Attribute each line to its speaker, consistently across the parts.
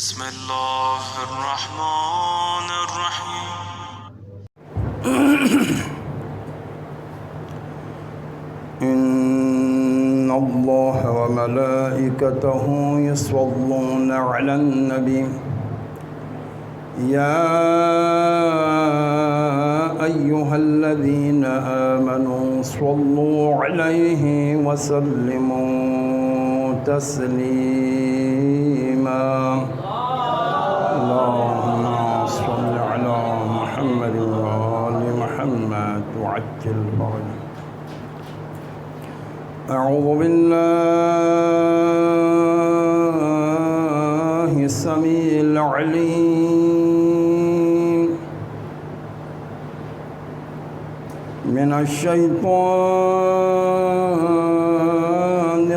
Speaker 1: بسم الله الرحمن الرحيم.
Speaker 2: إن الله وملائكته يصلون على النبي يا أيها الذين آمنوا صلوا عليه وسلموا تسليما. اللهم صل على محمد وآل محمد وعجل فرجه. أعوذ بالله السميع العليم من الشيطان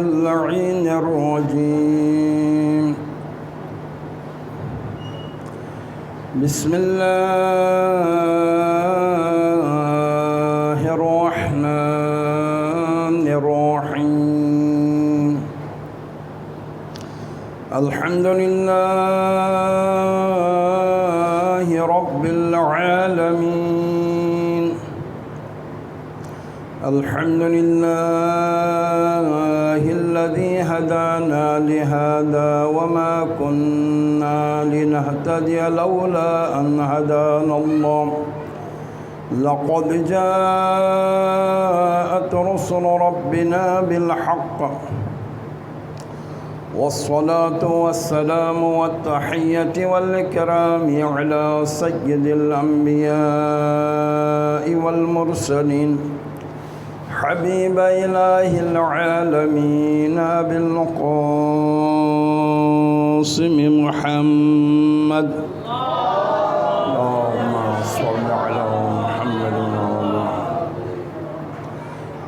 Speaker 2: اللعين الرجيم. بسم الله الرحمن الرحيم. الحمد لله رب العالمين. الحمد لله الذي هدانا لهذا وما كنا لنهتدي لولا أن هدانا الله. لقد جاءت رسل ربنا بالحق والصلاة والسلام والتحية والإكرام على سيد الأنبياء والمرسلين حبيب إله العالمين أبي القاسم محمد. اللهم صل على محمد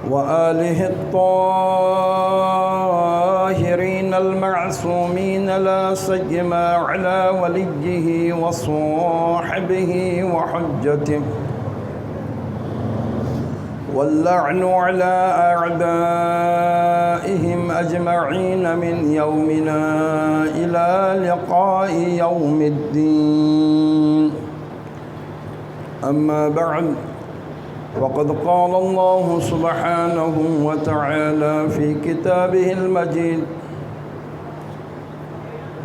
Speaker 2: وآله الطاهرين المعصومين، لا سيما على وليه وصاحبه وحجته، واللعن على أعدائهم أجمعين من يومنا إلى لقاء يوم الدين. أما بعد، وقد قال الله سبحانه وتعالى في كتابه المجيد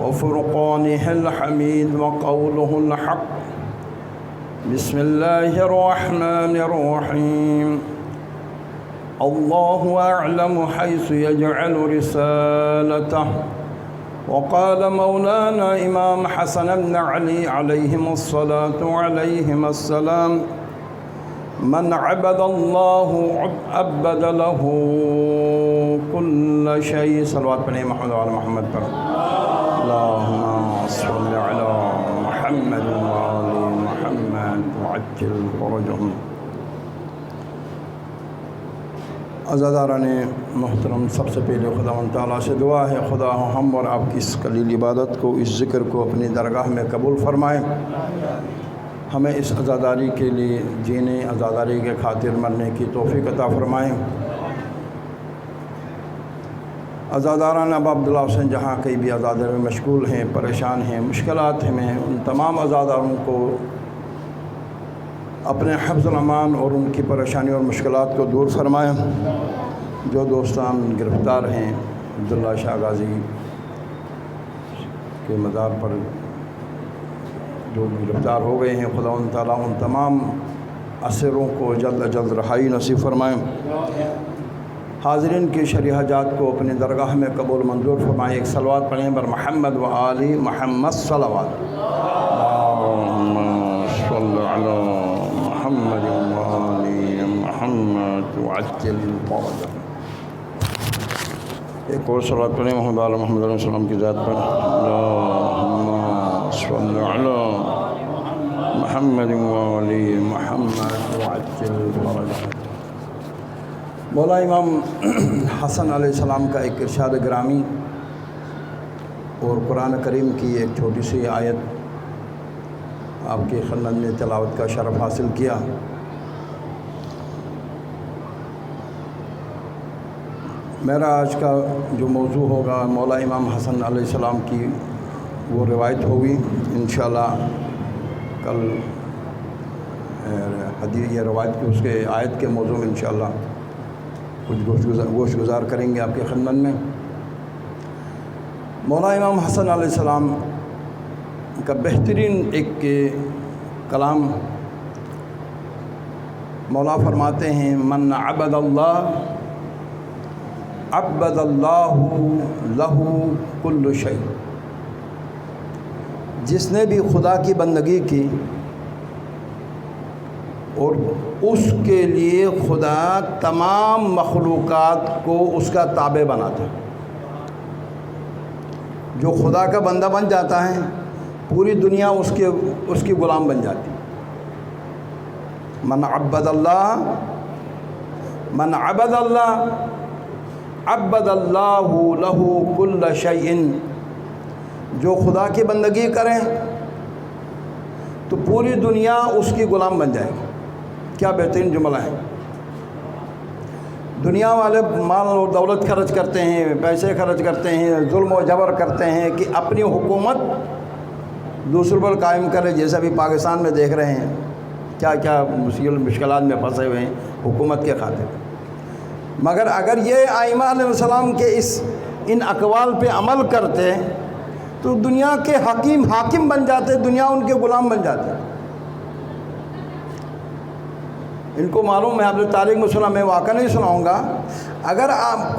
Speaker 2: وفرقانه الحميد وقوله الحق. بسم الله الرحمن الرحيم. الله أعلم حيث يجعل رسالته. وقال مولانا إمام حسن بن علي عليهم الصلاة وعليهم السلام: من عبد الله عبد له كل شيء. صلوات پڑھیں محمد وعلى محمد پر. اللهم صل على محمد وآل محمد وعجل فرجهم. عزاداران محترم، سب سے پہلے خداوند تعالیٰ سے دعا ہے خدا ہم اور آپ کی اس قلیل عبادت کو، اس ذکر کو اپنی درگاہ میں قبول فرمائے. ہمیں اس عزاداری کے لیے جینے، عزاداری کے خاطر مرنے کی توفیق عطا فرمائیں. عزاداران اب عبداللہ حسین جہاں کئی بھی عزاداری میں مشغول ہیں، پریشان ہیں، مشکلات ہیں، ان تمام عزاداروں کو اپنے حفظ الامان اور ان کی پریشانی اور مشکلات کو دور فرمائیں. جو دوستان گرفتار ہیں، عبداللہ شاہ غازی کے مزار پر جو گرفتار ہو گئے ہیں، خداوند تعالیٰ ان تمام اسیروں کو جلد از جلد رہائی نصیب فرمائیں. حاضرین کی شرعی حاجات کو اپنی درگاہ میں قبول منظور فرمائیں. ایک صلوات پڑھیں بر محمد و آل محمد. صلوات. اللہم صل علی محمد و آل محمد وعجل فرجہ. ایک اور صلوات پڑھیں محمد و آل محمد علیہ السلام کی ذات پر. اللہم صل علی محمد و آل محمد وعجل فرجہ. مولا امام حسن علیہ السلام کا ایک ارشاد گرامی اور قرآن کریم کی ایک چھوٹی سی آیت آپ کی خدمت میں تلاوت کا شرف حاصل کیا. میرا آج کا جو موضوع ہوگا مولا امام حسن علیہ السلام کی وہ روایت ہوگی انشاءاللہ کل حدیث یہ روایت کی اس کے آیت کے موضوع میں انشاءاللہ کچھ گوش گزار کریں گے آپ کی خدمت میں۔ مولانا امام حسن علیہ السلام کا بہترین ایک کلام مولا فرماتے ہیں من عبد اللہ عبد اللہ لہ کل شیء، جس نے بھی خدا کی بندگی کی اور اس کے لیے خدا تمام مخلوقات کو اس کا تابع بناتا ہے۔ جو خدا کا بندہ بن جاتا ہے پوری دنیا اس کی غلام بن جاتی ہے۔ من عبد اللہ عبد اللہ لہ کل شیء، جو خدا کی بندگی کریں تو پوری دنیا اس کی غلام بن جائے گی۔ کیا بہترین جملہ ہے۔ دنیا والے مال اور دولت خرچ کرتے ہیں، پیسے خرچ کرتے ہیں، ظلم و جبر کرتے ہیں کہ اپنی حکومت دوسروں پر قائم کرے، جیسا بھی پاکستان میں دیکھ رہے ہیں کیا کیا مشکلات میں پھنسے ہوئے ہیں حکومت کے خاطر۔ مگر اگر یہ ائمہ علیہ السلام کے ان اقوال پہ عمل کرتے تو دنیا کے حاکم بن جاتے، دنیا ان کے غلام بن جاتے۔ ان کو معلوم ہے، آپ نے تاریخ میں سنا، میں واقعہ نہیں سناؤں گا، اگر آپ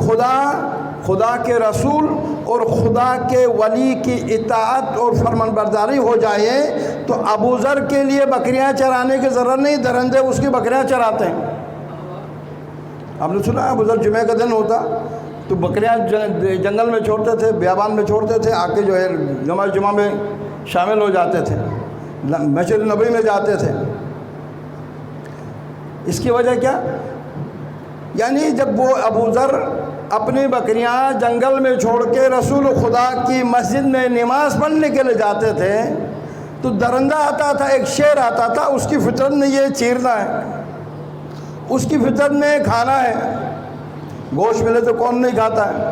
Speaker 2: خدا کے رسول اور خدا کے ولی کی اطاعت اور فرمان برداری ہو جائے تو ابو ذر کے لیے بکریاں چرانے کی ضرورت نہیں، درندے اس کی بکریاں چراتے ہیں۔ آپ نے سنا ابو ذر جمعہ کا دن ہوتا تو بکریاں جنگل میں چھوڑتے تھے، بیابان میں چھوڑتے تھے، آ کے جو ہے نماز جمعہ میں شامل ہو جاتے تھے، مسجد نبوی میں جاتے تھے۔ اس کی وجہ کیا؟ یعنی جب وہ ابو ذر اپنی بکریاں جنگل میں چھوڑ کے رسول خدا کی مسجد میں نماز پڑھنے کے لیے جاتے تھے تو درندہ آتا تھا، ایک شیر آتا تھا، اس کی فطرت میں یہ چیرنا ہے، اس کی فطرت میں کھانا ہے، گوشت ملے تو کون نہیں کھاتا ہے،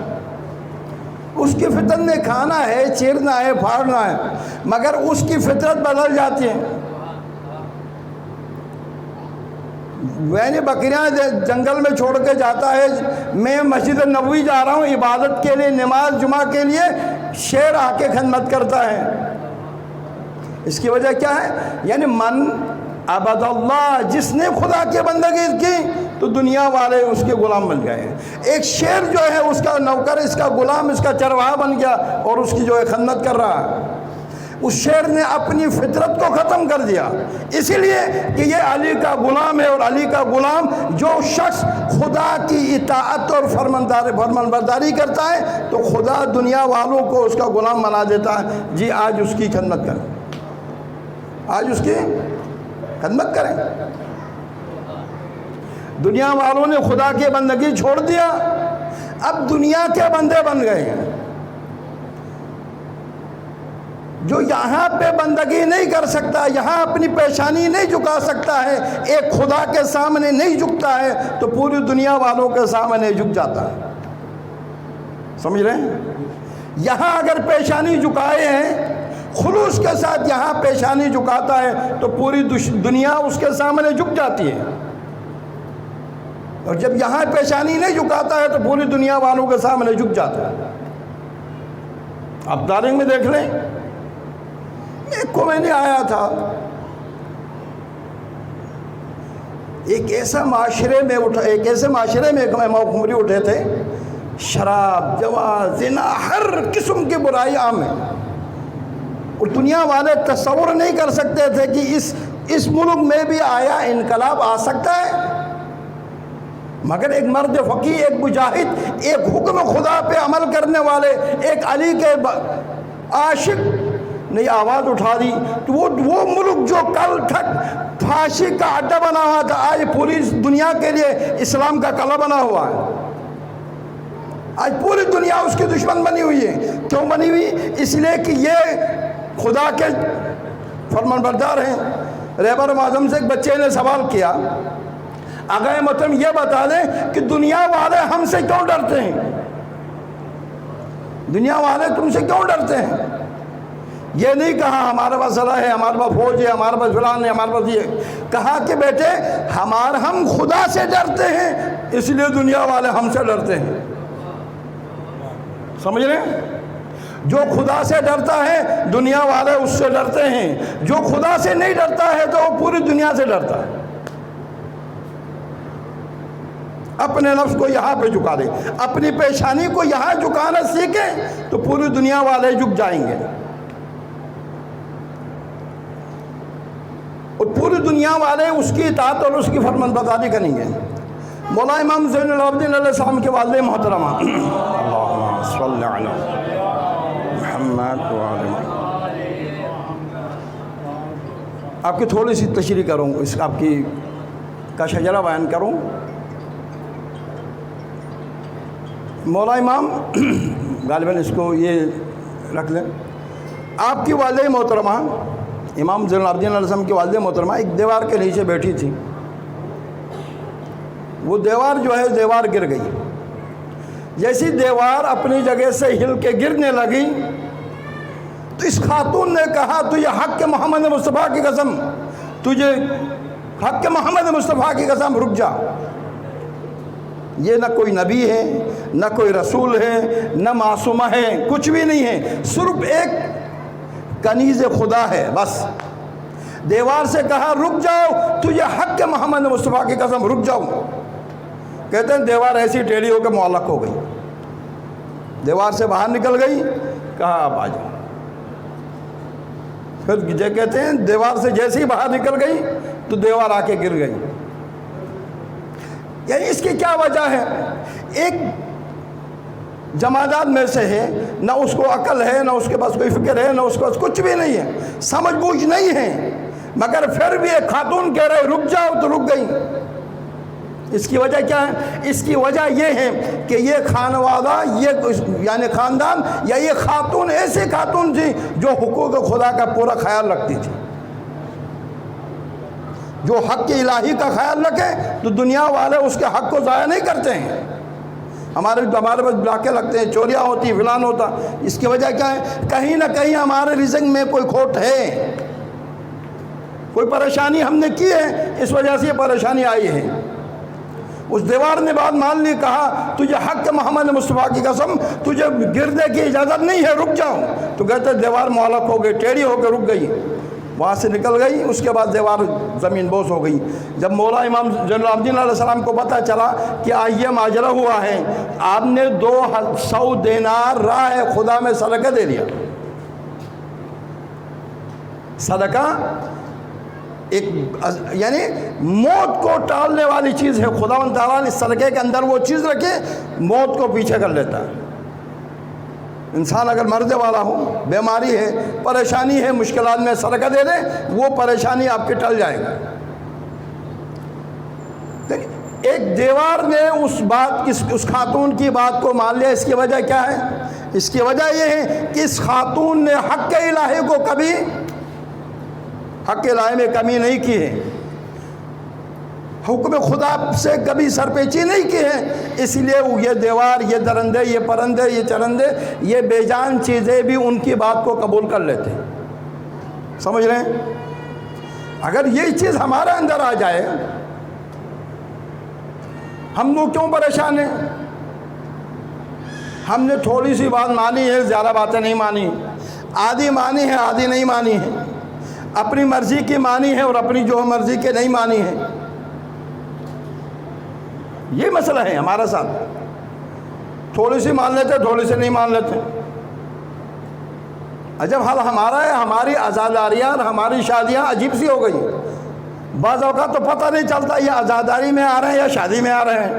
Speaker 2: اس کی فطرت میں کھانا ہے، چیرنا ہے، پھاڑنا ہے، مگر اس کی فطرت بدل جاتی ہے۔ یعنی بکریاں جنگل میں چھوڑ کے جاتا ہے، میں مسجد نبوی جا رہا ہوں عبادت کے لیے، نماز جمعہ کے لیے، شیر آ کے خدمت کرتا ہے۔ اس کی وجہ کیا ہے؟ یعنی من عبد اللہ، جس نے خدا کی بندگی کی تو دنیا والے اس کے غلام بن گئے ہیں۔ ایک شیر جو ہے اس کا نوکر، اس کا غلام، اس کا چرواہا بن گیا اور اس کی جو ہے خدمت کر رہا ہے۔ اس شیر نے اپنی فطرت کو ختم کر دیا، اسی لیے کہ یہ علی کا غلام ہے، اور علی کا غلام جو شخص خدا کی اطاعت اور فرمان برداری کرتا ہے تو خدا دنیا والوں کو اس کا غلام بنا دیتا ہے۔ جی آج اس کی خدمت کریں، آج اس کی خدمت کریں۔ دنیا والوں نے خدا کی بندگی چھوڑ دیا، اب دنیا کے بندے بن گئے ہیں۔ جو یہاں پہ بندگی نہیں کر سکتا، یہاں اپنی پیشانی نہیں جھکا سکتا ہے، ایک خدا کے سامنے نہیں جھکتا ہے تو پوری دنیا والوں کے سامنے جھک جاتا ہے۔ سمجھ رہے ہیں؟ یہاں اگر پیشانی جھکائے ہیں، خلوص کے ساتھ یہاں پیشانی جھکاتا ہے تو پوری دنیا اس کے سامنے جھک جاتی ہے، اور جب یہاں پیشانی نہیں جھکاتا ہے تو پوری دنیا والوں کے سامنے جھک جاتا ہے۔ آپ تاریخ میں دیکھ لیں، ایک کو میں نے آیا تھا، ایک ایسے معاشرے میں حکمرانی اٹھے تھے، شراب، جوا، زنا، ہر قسم کی برائی عام ہے، اور دنیا والے تصور نہیں کر سکتے تھے کہ اس ملک میں بھی آیا انقلاب آ سکتا ہے۔ مگر ایک مرد فقیہ، ایک مجاہد، ایک حکم خدا پہ عمل کرنے والے، ایک علی کے عاشق نے آواز اٹھا دی تو وہ ملک جو کل تک پھانسی کا اڈا بنا ہوا تھا، آج پوری دنیا کے لیے اسلام کا قلعہ بنا ہوا ہے۔ آج پوری دنیا اس کی دشمن بنی ہوئی ہے۔ کیوں بنی ہوئی؟ اس لیے کہ یہ خدا کے فرمان بردار ہیں۔ رہبر معظم سے ایک بچے نے سوال کیا، آقائے محترم یہ بتا دیں کہ دنیا والے ہم سے کیوں ڈرتے ہیں؟ دنیا والے تم سے کیوں ڈرتے ہیں؟ یہ نہیں کہا ہمارے پاس صلاح ہے، ہمارے پاس فوج ہے، ہمارے پاس فلان ہے، ہمارے پاس یہ. کہا کہ بیٹے ہم خدا سے ڈرتے ہیں اس لیے دنیا والے ہم سے ڈرتے ہیں. سمجھ رہے ہیں؟ جو خدا سے ڈرتا ہے دنیا والے اس سے ڈرتے ہیں، جو خدا سے نہیں ڈرتا ہے تو وہ پوری دنیا سے ڈرتا ہے. اپنے نفس کو یہاں پہ جھکا دے، اپنی پیشانی کو یہاں جھکانا سیکھیں تو پوری دنیا والے جھک جائیں گے اور پوری دنیا والے اس کی اطاعت اور اس کی فرمانبرداری کریں گے. مولا امام زین العابدین علیہ السلام کے والد محترمہ اللہم صلی علی محمد وعلی محمد. آپ کی تھوڑی سی تشریح کروں، اس آپ کی کا شجرہ بیان کروں. مولا امام غالباً اس کو یہ رکھ لیں. آپ کی والدہ محترمہ امام زین العابدین علیہ السلام کی والدہ محترمہ ایک دیوار کے نیچے بیٹھی تھی. وہ دیوار جو ہے دیوار گر گئی. جیسی دیوار اپنی جگہ سے ہل کے گرنے لگی تو اس خاتون نے کہا تجھے حق محمد مصطفیٰ کی قسم، تجھے حق محمد مصطفیٰ کی قسم رک جا. یہ نہ کوئی نبی ہے، نہ کوئی رسول ہے، نہ معصومہ ہے، کچھ بھی نہیں ہے، صرف ایک کنیز خدا ہے بس. دیوار سے کہا رک جاؤ، تجھے حق محمد مصطفیٰ کی قسم رک جاؤ. کہتے ہیں دیوار ایسی ٹیڑھی ہو کے معلق ہو گئی. دیوار سے باہر نکل گئی، کہا آپ آ جاؤ. پھر کہتے ہیں دیوار سے جیسے ہی باہر نکل گئی تو دیوار آ کے گر گئی. یعنی اس کی کیا وجہ ہے؟ ایک جمادات میں سے ہے، نہ اس کو عقل ہے، نہ اس کے پاس کوئی فکر ہے، نہ اس کے پاس کچھ بھی نہیں ہے، سمجھ بوجھ نہیں ہے، مگر پھر بھی ایک خاتون کہہ رہے رک جاؤ تو رک گئی. اس کی وجہ کیا ہے؟ اس کی وجہ یہ ہے کہ یہ خانوادہ، یہ یعنی خاندان یا یہ خاتون ایسی خاتون تھی جو حقوق خدا کا پورا خیال رکھتی تھی. جو حق الہی کا خیال رکھے تو دنیا والے اس کے حق کو ضائع نہیں کرتے ہیں. ہمارے پاس ڈاکے لگتے ہیں، چوریاں ہوتی ہیں، فلان ہوتا. اس کی وجہ کیا ہے؟ کہیں نہ کہیں ہمارے رزق میں کوئی کھوٹ ہے، کوئی پریشانی ہم نے کی ہے، اس وجہ سے یہ پریشانی آئی ہے. اس دیوار نے بات مان لی، کہا تجھے حق محمد مصطفیٰ کی قسم تجھے گرنے کی اجازت نہیں ہے، رک جاؤ. تو کہتے دیوار معلق ہو گئی، ٹیڑھی ہو کے رک گئی، وہاں سے نکل گئی. اس کے بعد دیوار زمین بوس ہو گئی. جب مولا امام زین العابدین علیہ السلام کو پتہ چلا کہ یہ ماجرا ہوا ہے، آپ نے 200 دینار راہ خدا میں صدقہ دے دیا. صدقہ ایک یعنی موت کو ٹالنے والی چیز ہے. خداوند تعالیٰ نے صدقے کے اندر وہ چیز رکھے موت کو پیچھے کر لیتا ہے. انسان اگر مرنے والا ہو، بیماری ہے، پریشانی ہے، مشکلات میں صدقہ دے دے، وہ پریشانی آپ کے ٹل جائے گا. ایک دیوار نے اس خاتون کی بات کو مان لیا. اس کی وجہ کیا ہے؟ اس کی وجہ یہ ہے کہ اس خاتون نے حق الہی کو کبھی حق الہی میں کمی نہیں کی ہے، حکم خدا سے کبھی سرپیچی نہیں کی ہے. اس لیے یہ دیوار، یہ درندے، یہ پرندے، یہ چرندے، یہ بے جان چیزیں بھی ان کی بات کو قبول کر لیتے ہیں. سمجھ رہے ہیں؟ اگر یہ چیز ہمارے اندر آ جائے، ہم لوگ کیوں پریشان ہیں؟ ہم نے تھوڑی سی بات مانی ہے، زیادہ باتیں نہیں مانی، آدھی مانی ہے، آدھی نہیں مانی ہے، اپنی مرضی کی مانی ہے اور اپنی جو مرضی کے نہیں مانی ہے. یہ مسئلہ ہے ہمارا ساتھ. تھوڑی سی مان لیتے، تھوڑی سی نہیں مان لیتے. جب حال ہمارا ہے، ہماری آزاداریاں اور ہماری شادیاں عجیب سی ہو گئی. بعض اوقات تو پتہ نہیں چلتا یہ آزاداری میں آ رہے ہیں یا شادی میں آ رہے ہیں.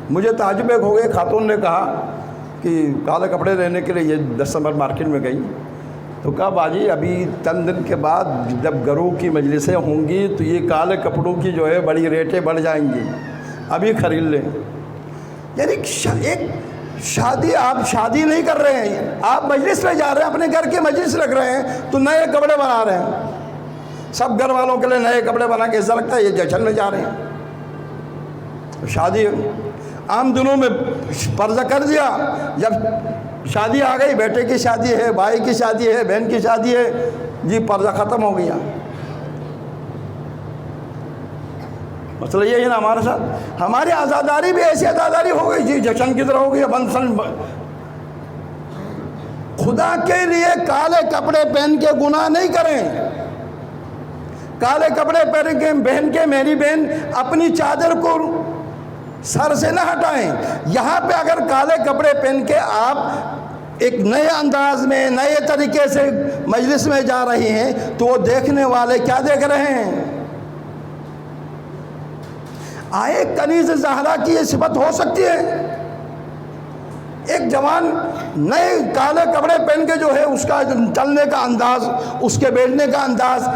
Speaker 2: مجھے تعجب ایک ہو گئی، خاتون نے کہا کہ کالے کپڑے لینے کے لیے یہ 10 نمبر مارکیٹ میں گئی تو کہا باجی ابھی چند دن کے بعد جب گروہ کی مجلسیں ہوں گی تو یہ کالے کپڑوں کی جو ہے بڑی ریٹیں بڑھ جائیں گی، ابھی خرید لیں. یعنی ایک شادی، آپ شادی نہیں کر رہے ہیں، آپ مجلس میں جا رہے ہیں، اپنے گھر کے مجلس رکھ رہے ہیں تو نئے کپڑے بنا رہے ہیں. سب گھر والوں کے لیے نئے کپڑے بنا کے ایسا لگتا ہے یہ جشن میں جا رہے ہیں. شادی عام دنوں میں پردہ کر دیا، جب شادی آ گئی، بیٹے کی شادی ہے، بھائی کی شادی ہے، بہن کی شادی ہے، جی پردہ ختم ہو گیا۔ مسئلہ یہ ہے نا ہمارے ساتھ، ہماری عزاداری بھی ایسی عزاداری ہو گئی جی جشن کی طرح ہو گئی، بنسن۔ خدا کے لیے کالے کپڑے پہن کے گناہ نہیں کریں، کالے کپڑے پہن کے بہن کے، میری بہن اپنی چادر کو سر سے نہ ہٹائیں۔ یہاں پہ اگر کالے کپڑے پہن کے آپ ایک نئے انداز میں نئے طریقے سے مجلس میں جا رہی ہیں تو وہ دیکھنے والے کیا دیکھ رہے ہیں؟ آئے کنیز زہرا کی یہ صفت ہو سکتی ہے؟ ایک جوان نئے کالے کپڑے پہن کے جو ہے اس کا چلنے کا انداز، اس کے بیٹھنے کا انداز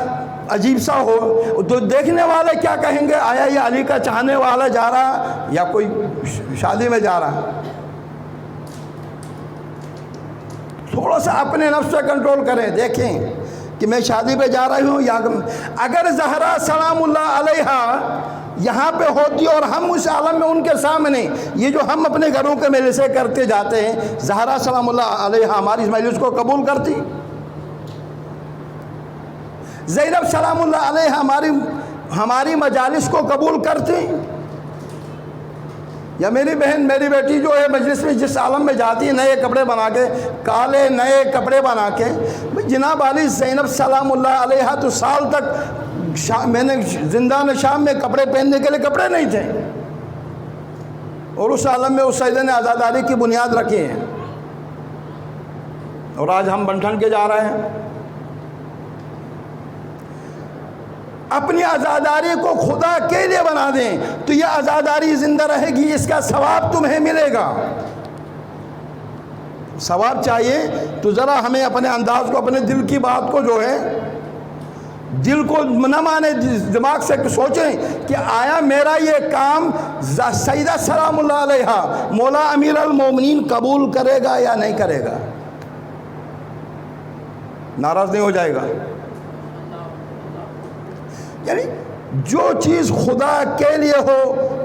Speaker 2: عجیب سا ہو تو دیکھنے والے کیا کہیں گے؟ آیا یہ علی کا چاہنے والا جا رہا یا کوئی شادی میں جا رہا؟ تھوڑا سا اپنے نفس سے کنٹرول کریں، دیکھیں کہ میں شادی پہ جا رہی ہوں یا اگر زہرا سلام اللہ علیہا یہاں پہ ہوتی اور ہم اس عالم میں ان کے سامنے یہ جو ہم اپنے گھروں کے مجلسیں کرتے جاتے ہیں، زہرا سلام اللہ علیہا ہماری اس مجلس کو قبول کرتی؟ زینب سلام اللہ علیہا ہماری مجالس کو قبول کرتی؟ یا میری بہن میری بیٹی جو ہے مجلس میں جس عالم میں جاتی ہے نئے کپڑے بنا کے، کالے نئے کپڑے بنا کے، جناب علی زینب سلام اللہ علیہا تو سال تک میں نے زندان شام میں کپڑے پہننے کے لیے کپڑے نہیں تھے، اور اس عالم میں اس سیدہ نے آزاداری کی بنیاد رکھی ہے، اور آج ہم بنٹھن کے جا رہے ہیں۔ اپنی آزاداری کو خدا کے لیے بنا دیں تو یہ آزاداری زندہ رہے گی، اس کا ثواب تمہیں ملے گا۔ ثواب چاہیے تو ذرا ہمیں اپنے انداز کو، اپنے دل کی بات کو جو ہے دل کو نہ مانے، دماغ سے سوچیں کہ آیا میرا یہ کام سیدہ سلام اللہ علیہا مولا امیر المومنین قبول کرے گا یا نہیں کرے گا؟ ناراض نہیں ہو جائے گا؟ یعنی جو چیز خدا کے لیے ہو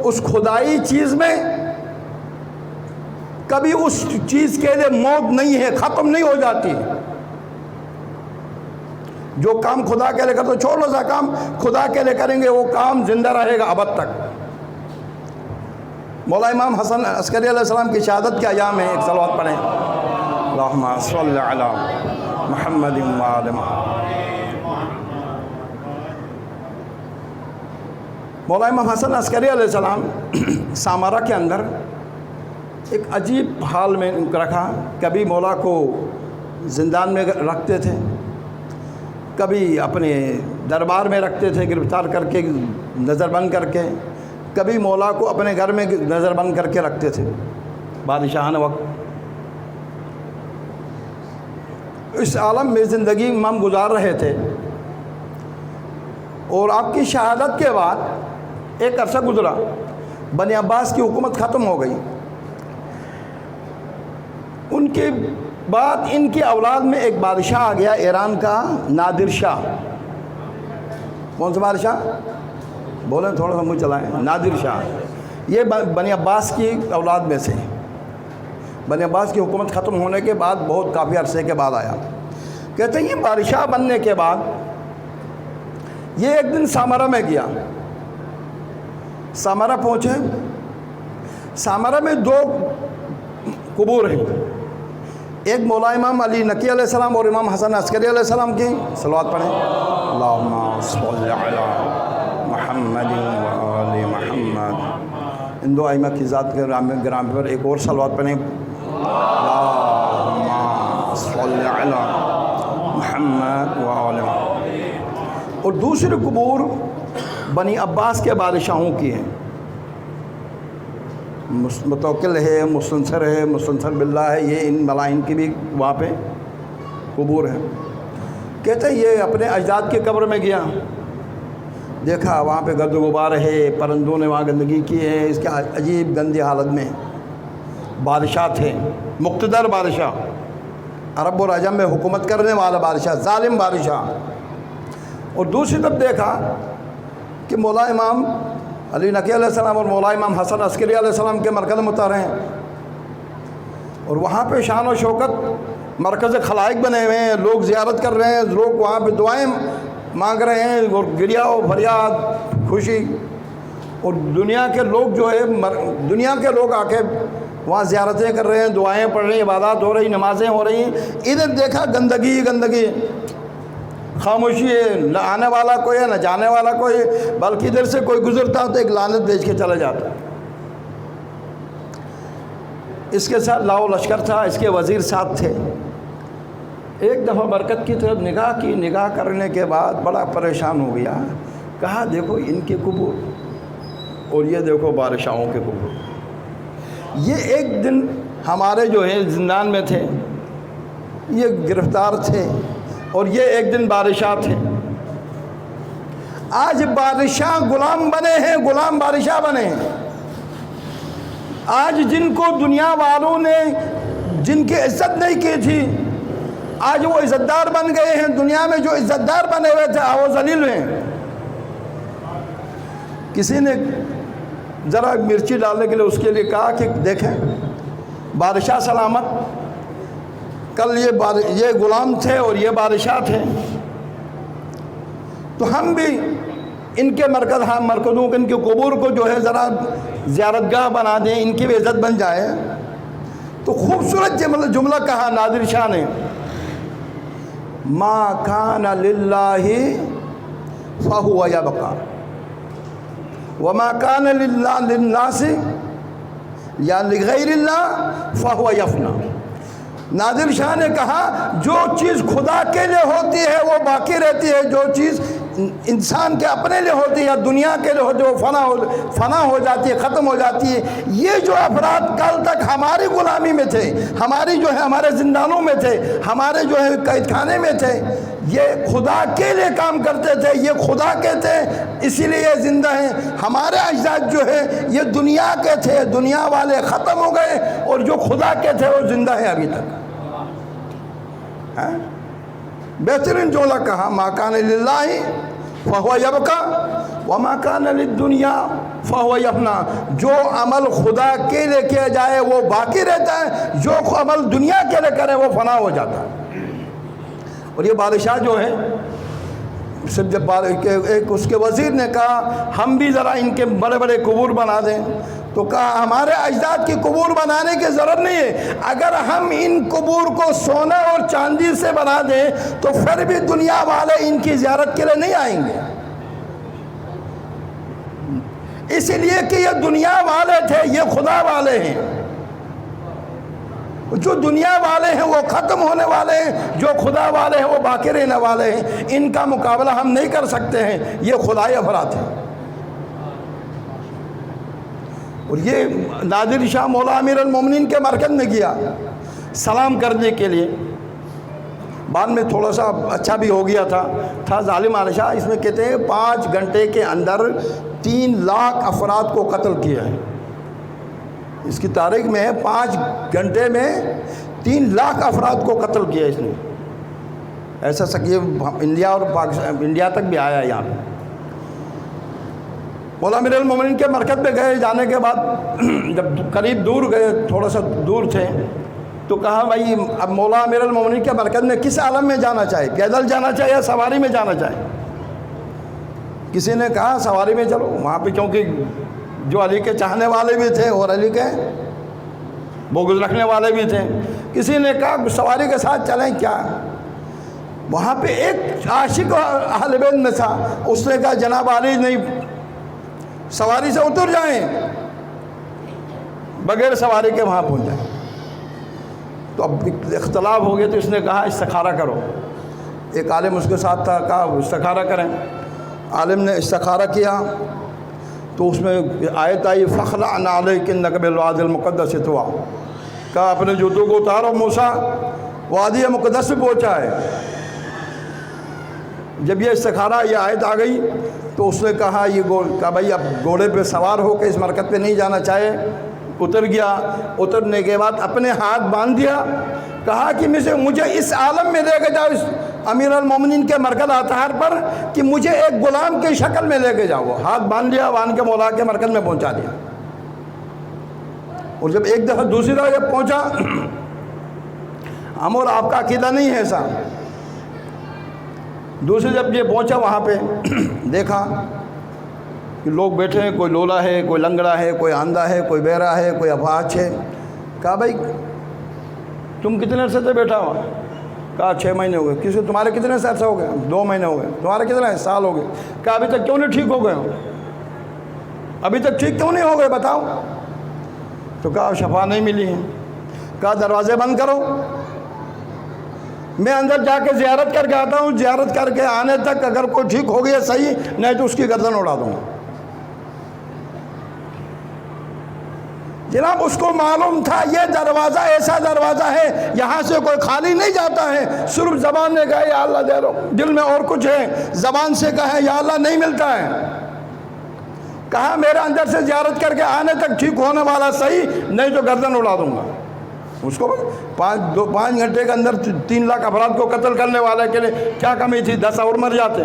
Speaker 2: اس خدائی چیز میں کبھی اس چیز کے لیے موت نہیں ہے، ختم نہیں ہو جاتی۔ جو کام خدا کے لیے کرتے تو چھوڑو سا کام خدا کے لیے کریں گے، وہ کام زندہ رہے گا ابد تک۔ مولا امام حسن عسکری علیہ السلام کی شہادت کے ایام میں ایک صلوات پڑھیں، اللہم صلی علی محمد و آل محمد۔ مولا امام حسن عسکری علیہ السلام سامارہ کے اندر ایک عجیب حال میں رکھا، کبھی مولا کو زندان میں رکھتے تھے، کبھی اپنے دربار میں رکھتے تھے گرفتار کر کے نظر بند کر کے، کبھی مولا کو اپنے گھر میں نظر بند کر کے رکھتے تھے بادشاہانہ وقت۔ اس عالم میں زندگی امام گزار رہے تھے، اور آپ کی شہادت کے بعد ایک عرصہ گزرا، بنی عباس کی حکومت ختم ہو گئی۔ ان کے بعد ان کی اولاد میں ایک بادشاہ آ گیا ایران کا، نادر شاہ۔ کون سا بادشاہ؟ بولیں تھوڑا سا منہ چلائیں۔ نادر شاہ، یہ بنی عباس کی اولاد میں سے، بنی عباس کی حکومت ختم ہونے کے بعد بہت کافی عرصے کے بعد آیا۔ کہتے ہیں یہ بادشاہ بننے کے بعد یہ ایک دن سامارہ میں گیا، سامارہ پہنچے، سامارہ میں دو قبور ہیں، ایک مولا امام علی نقی علیہ السلام اور امام حسن عسکری علیہ السلام کی، صلوات پڑھیں، اللہم صلی علی محمد و آل محمد۔ ان دو ائمہ کی ذات کے گرام پر ایک اور صلوات پڑھیں، اللہم صلی علی محمد و آل محمد۔ اور دوسری قبور بنی عباس کے بادشاہوں کی ہیں، متوکل ہے، مستنصر ہے، مستنصر باللہ ہے، یہ ان ملائن کی بھی وہاں پہ قبور ہیں۔ کہتے ہیں یہ اپنے اجداد کی قبر میں گیا، دیکھا وہاں پہ گرد و غبار ہے، پرندوں نے وہاں گندگی کی ہے، اس کے عجیب گندی حالت میں۔ بادشاہ تھے، مقتدر بادشاہ، عرب و عجم میں حکومت کرنے والا بادشاہ، ظالم بادشاہ۔ اور دوسری طرف دیکھا کہ مولا امام علی نقی علیہ السلام اور مولا امام حسن عسکری علیہ السلام کے مرکز مطہر ہیں، اور وہاں پہ شان و شوکت مرکز خلائق بنے ہوئے ہیں، لوگ زیارت کر رہے ہیں، لوگ وہاں پہ دعائیں مانگ رہے ہیں اور گریا و فریاد خوشی، اور دنیا کے لوگ جو ہے دنیا کے لوگ آ کے وہاں زیارتیں کر رہے ہیں، دعائیں پڑھ رہی ہیں، عبادات ہو رہی، نمازیں ہو رہی ہیں۔ ادھر دیکھا گندگی گندگی، خاموشی ہے، نہ آنے والا کوئی ہے نہ جانے والا کوئی ہے، بلکہ ادھر سے کوئی گزرتا تو ایک لعنت بھیج کے چلا جاتا۔ اس کے ساتھ لاؤ لشکر تھا، اس کے وزیر ساتھ تھے۔ ایک دفعہ برکت کی طرف نگاہ کی، نگاہ کرنے کے بعد بڑا پریشان ہو گیا، کہا دیکھو ان کے قبور اور یہ دیکھو بادشاہوں کے قبور۔ یہ ایک دن ہمارے جو ہیں زندان میں تھے، یہ گرفتار تھے، اور یہ ایک دن بادشاہ تھے۔ آج بادشاہ غلام بنے ہیں، غلام بادشاہ بنے ہیں۔ آج جن کو دنیا والوں نے جن کی عزت نہیں کی تھی، آج وہ عزت دار بن گئے ہیں۔ دنیا میں جو عزت دار بنے ہوئے تھے وہ ذلیل ہیں۔ کسی نے ذرا مرچی ڈالنے کے لیے اس کے لیے کہا کہ دیکھیں بادشاہ سلامت، کل یہ غلام تھے اور یہ بادشاہ تھے، تو ہم بھی ان کے مرکزوں ان کے قبور کو جو ہے ذرا زیارتگاہ بنا دیں، ان کی بھی عزت بن جائے۔ تو خوبصورت جملہ کہا نادر شاہ نے، ما کان للہ فہو یبقی وما کان للناس یا لغیر اللہ فہو یفنی۔ نادر شاہ نے کہا جو چیز خدا کے لیے ہوتی ہے وہ باقی رہتی ہے، جو چیز انسان کے اپنے لیے ہوتی ہے یا دنیا کے لیے ہوتی ہے وہ فنا ہو جاتی ہے، ختم ہو جاتی ہے۔ یہ جو افراد کل تک ہماری غلامی میں تھے، ہماری جو ہے ہمارے زندانوں میں تھے، ہمارے جو ہے قید خانے میں تھے، یہ خدا کے لیے کام کرتے تھے، یہ خدا کے تھے اسی لیے یہ زندہ ہیں۔ ہمارے اجداد جو ہے یہ دنیا کے تھے، دنیا والے ختم ہو گئے، اور جو خدا کے تھے وہ زندہ ہیں ابھی تک۔ بہترین جملہ کہا، ما کان للہ فہو یبقی وما کان للدنیا فہو یفنی۔ جو عمل خدا کے لیے کیا جائے وہ باقی رہتا ہے، جو عمل دنیا کے لیے کرے وہ فنا ہو جاتا ہے۔ اور یہ بادشاہ جو ہے جب ایک اس کے وزیر نے کہا ہم بھی ذرا ان کے بڑے بڑے قبور بنا دیں، تو کہا ہمارے اجداد کی قبور بنانے کی ضرورت نہیں ہے، اگر ہم ان قبور کو سونا اور چاندی سے بنا دیں تو پھر بھی دنیا والے ان کی زیارت کے لیے نہیں آئیں گے، اس لیے کہ یہ دنیا والے تھے، یہ خدا والے ہیں۔ جو دنیا والے ہیں وہ ختم ہونے والے ہیں، جو خدا والے ہیں وہ باقی رہنے والے ہیں۔ ان کا مقابلہ ہم نہیں کر سکتے ہیں، یہ خدائی افراد ہیں۔ اور یہ نادر شاہ مولا امیر المومنین کے مرکز میں گیا سلام کرنے کے لیے۔ بعد میں تھوڑا سا اچھا بھی ہو گیا تھا ظالم بادشاہ۔ اس میں کہتے ہیں 5 گھنٹے کے اندر 3 لاکھ افراد کو قتل کیا ہے۔ اس کی تاریخ میں 5 گھنٹے میں 3 لاکھ افراد کو قتل کیا اس نے۔ ایسا یہ انڈیا اور پاکستان انڈیا تک بھی آیا یہاں پہ۔ مولا امیر المومنین کے مرکز میں گئے، جانے کے بعد جب قریب دور گئے، تھوڑا سا دور تھے، تو کہا بھائی اب مولا امیر المومنین کے مرکز میں کس عالم میں جانا چاہے، پیدل جانا چاہے یا سواری میں جانا چاہے؟ کسی نے کہا سواری میں چلو، وہاں پہ کیونکہ جو علی کے چاہنے والے بھی تھے اور علی کے بغض رکھنے والے بھی تھے۔ کسی نے کہا سواری کے ساتھ چلیں کیا؟ وہاں پہ ایک عاشق اہل بیت میں تھا، اس نے کہا جناب علی نہیں، سواری سے اتر جائیں، بغیر سواری کے وہاں پہنچ جائیں۔ تو اب اختلاف ہو گیا، تو اس نے کہا استخارہ کرو۔ ایک عالم اس کے ساتھ تھا، کہا استخارہ کریں۔ عالم نے استخارہ کیا تو اس میں آیت آئی فخلع نعلیک انک بالوادی المقدس طویٰ، کہا اپنے جوتوں کو اتارو، موسیٰ وادی مقدس سے پہنچا ہے۔ جب یہ استخارہ یہ آیت آ گئی تو اس نے کہا کہا بھائی اب گھوڑے پہ سوار ہو کے اس مرکز پہ نہیں جانا چاہے۔ اتر گیا، اترنے کے بعد اپنے ہاتھ باندھ دیا، کہا کہ مجھے اس عالم میں لے کے جاؤ، اس امیر المومنین کے مرکز اطہار پر، کہ مجھے ایک غلام کی شکل میں لے کے جاؤ۔ ہاتھ باندھ لیا، باندھ کے مولا کے مرکز میں پہنچا دیا۔ اور جب ایک دفعہ دوسری دفعہ جب پہنچا ہم اور آپ کا عقیدہ نہیں ہے ایسا۔ دوسرے جب یہ پہنچا وہاں پہ دیکھا کہ لوگ بیٹھے ہیں، کوئی لولا ہے، کوئی لنگڑا ہے، کوئی اندھا ہے، کوئی بہرا ہے، کوئی اپاہج ہے۔ کہا بھائی تم کتنے عرصے سے بیٹھا ہوا؟ کہا 6 مہینے ہو گئے۔ کسی تمہارے کتنے عرصے ہو گئے؟ 2 مہینے ہو گئے۔ تمہارے کتنے سال ہو گئے؟ کہا ابھی تک کیوں نہیں ٹھیک ہو گئے ہو؟ ابھی تک ٹھیک کیوں نہیں ہو گئے بتاؤ؟ تو کہا شفا نہیں ملی ہے۔ کہا دروازے بند کرو، میں اندر جا کے زیارت کر کے آتا ہوں، زیارت کر کے آنے تک اگر کوئی ٹھیک ہو گیا صحیح، نہیں تو اس کی گردن اڑا دوں گا۔ جناب اس کو معلوم تھا یہ دروازہ ایسا دروازہ ہے یہاں سے کوئی خالی نہیں جاتا ہے۔ صرف زبان نے کہا یا اللہ دے دو، دل میں اور کچھ ہے، زبان سے کہا یا اللہ نہیں ملتا ہے۔ کہا میرے اندر سے زیارت کر کے آنے تک ٹھیک ہونے والا صحیح، نہیں تو گردن اڑا دوں گا۔ اس کو 5 گھنٹے کے اندر 3 لاکھ افراد کو قتل کرنے والے کے لیے کیا کمی تھی؟ 10 اور مر جاتے۔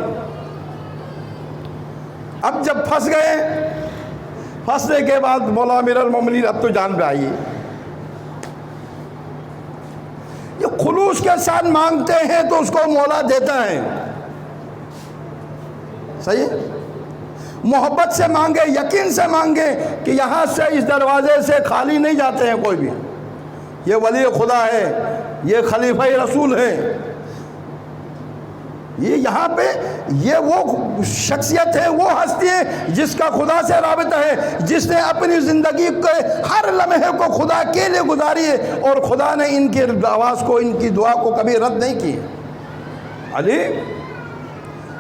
Speaker 2: اب جب پھنس گئے، پھنسنے کے بعد مولا امیر المومنین اب تو جان پہ آئیے۔ یہ خلوص کے ساتھ مانگتے ہیں تو اس کو مولا دیتا ہے، صحیح؟ محبت سے مانگے، یقین سے مانگے کہ یہاں سے اس دروازے سے خالی نہیں جاتے ہیں کوئی بھی۔ یہ ولی خدا ہے، یہ خلیفہ رسول ہے، یہ یہاں پہ یہ وہ شخصیت ہے، وہ ہستی ہے جس کا خدا سے رابطہ ہے، جس نے اپنی زندگی کے ہر لمحے کو خدا کے لیے گزاری ہے، اور خدا نے ان کی آواز کو، ان کی دعا کو کبھی رد نہیں کی۔ علی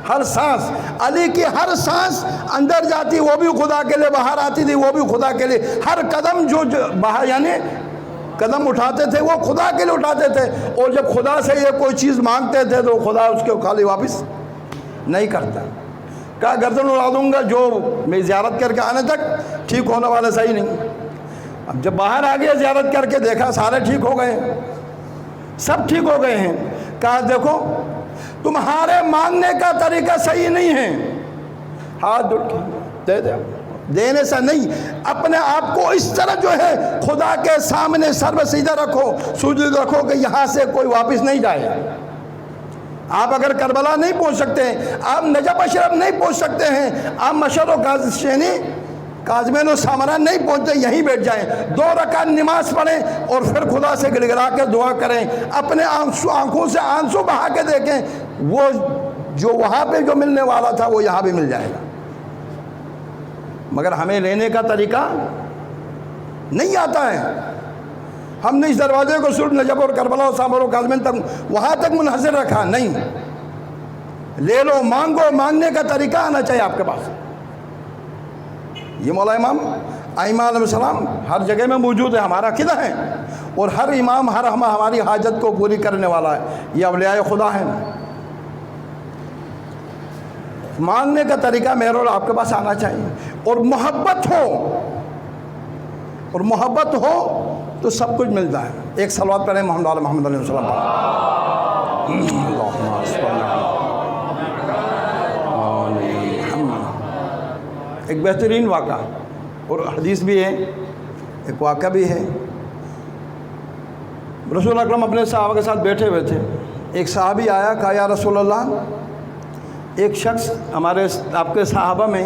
Speaker 2: ہر سانس، علی کی ہر سانس اندر جاتی وہ بھی خدا کے لیے، باہر آتی تھی وہ بھی خدا کے لیے۔ ہر قدم جو باہر یعنی قدم اٹھاتے تھے وہ خدا کے لیے اٹھاتے تھے، اور جب خدا سے یہ کوئی چیز مانگتے تھے تو خدا اس کو خالی واپس نہیں کرتا۔ کہا گردن اڑا دوں گا جو میں زیارت کر کے آنے تک ٹھیک ہونے والا صحیح نہیں۔ اب جب باہر آ گیا زیارت کر کے دیکھا سارے ٹھیک ہو گئے، سب ٹھیک ہو گئے ہیں۔ کہا دیکھو تمہارے مانگنے کا طریقہ صحیح نہیں ہے، ہاتھ دے دے، دینے سے نہیں، اپنے آپ کو اس طرح جو ہے خدا کے سامنے سر پہ سیدھا رکھو، سجود رکھو کہ یہاں سے کوئی واپس نہیں جائے۔ آپ اگر کربلا نہیں پہنچ سکتے ہیں، آپ نجف اشرف نہیں پہنچ سکتے ہیں، آپ مشہد و کاظمین و سامرا نہیں پہنچتے، یہیں بیٹھ جائیں، 2 رکعت نماز پڑھیں اور پھر خدا سے گڑ گڑا کے دعا کریں، اپنے آنکھوں سے آنسو بہا کے دیکھیں، وہ جو وہاں پہ جو ملنے والا تھا وہ یہاں بھی مل جائے گا۔ مگر ہمیں لینے کا طریقہ نہیں آتا ہے۔ ہم نے اس دروازے کو صرف نجف اور کربلا اور سامر و کاظمین تک وہاں تک منحصر رکھا، نہیں، لے لو، مانگو، مانگنے کا طریقہ آنا چاہیے آپ کے پاس۔ یہ مولا امام ائمہ علیہ السلام ہر جگہ میں موجود ہے، ہمارا عقیدہ ہے، اور ہر امام ہماری حاجت کو پوری کرنے والا ہے، یہ اولیاء خدا ہے۔ مانگنے کا طریقہ میرے اور آپ کے پاس آنا چاہیے، اور محبت ہو، اور محبت ہو تو سب کچھ ملتا ہے۔ ایک صلوات پڑھیں محمد علیہ السلام۔ ایک بہترین واقعہ اور حدیث بھی ہے، ایک واقعہ بھی ہے۔ رسول اکرم اپنے صحابہ کے ساتھ بیٹھے ہوئے تھے، ایک صحابی آیا، کہا یا رسول اللہ، ایک شخص آپ کے صحابہ میں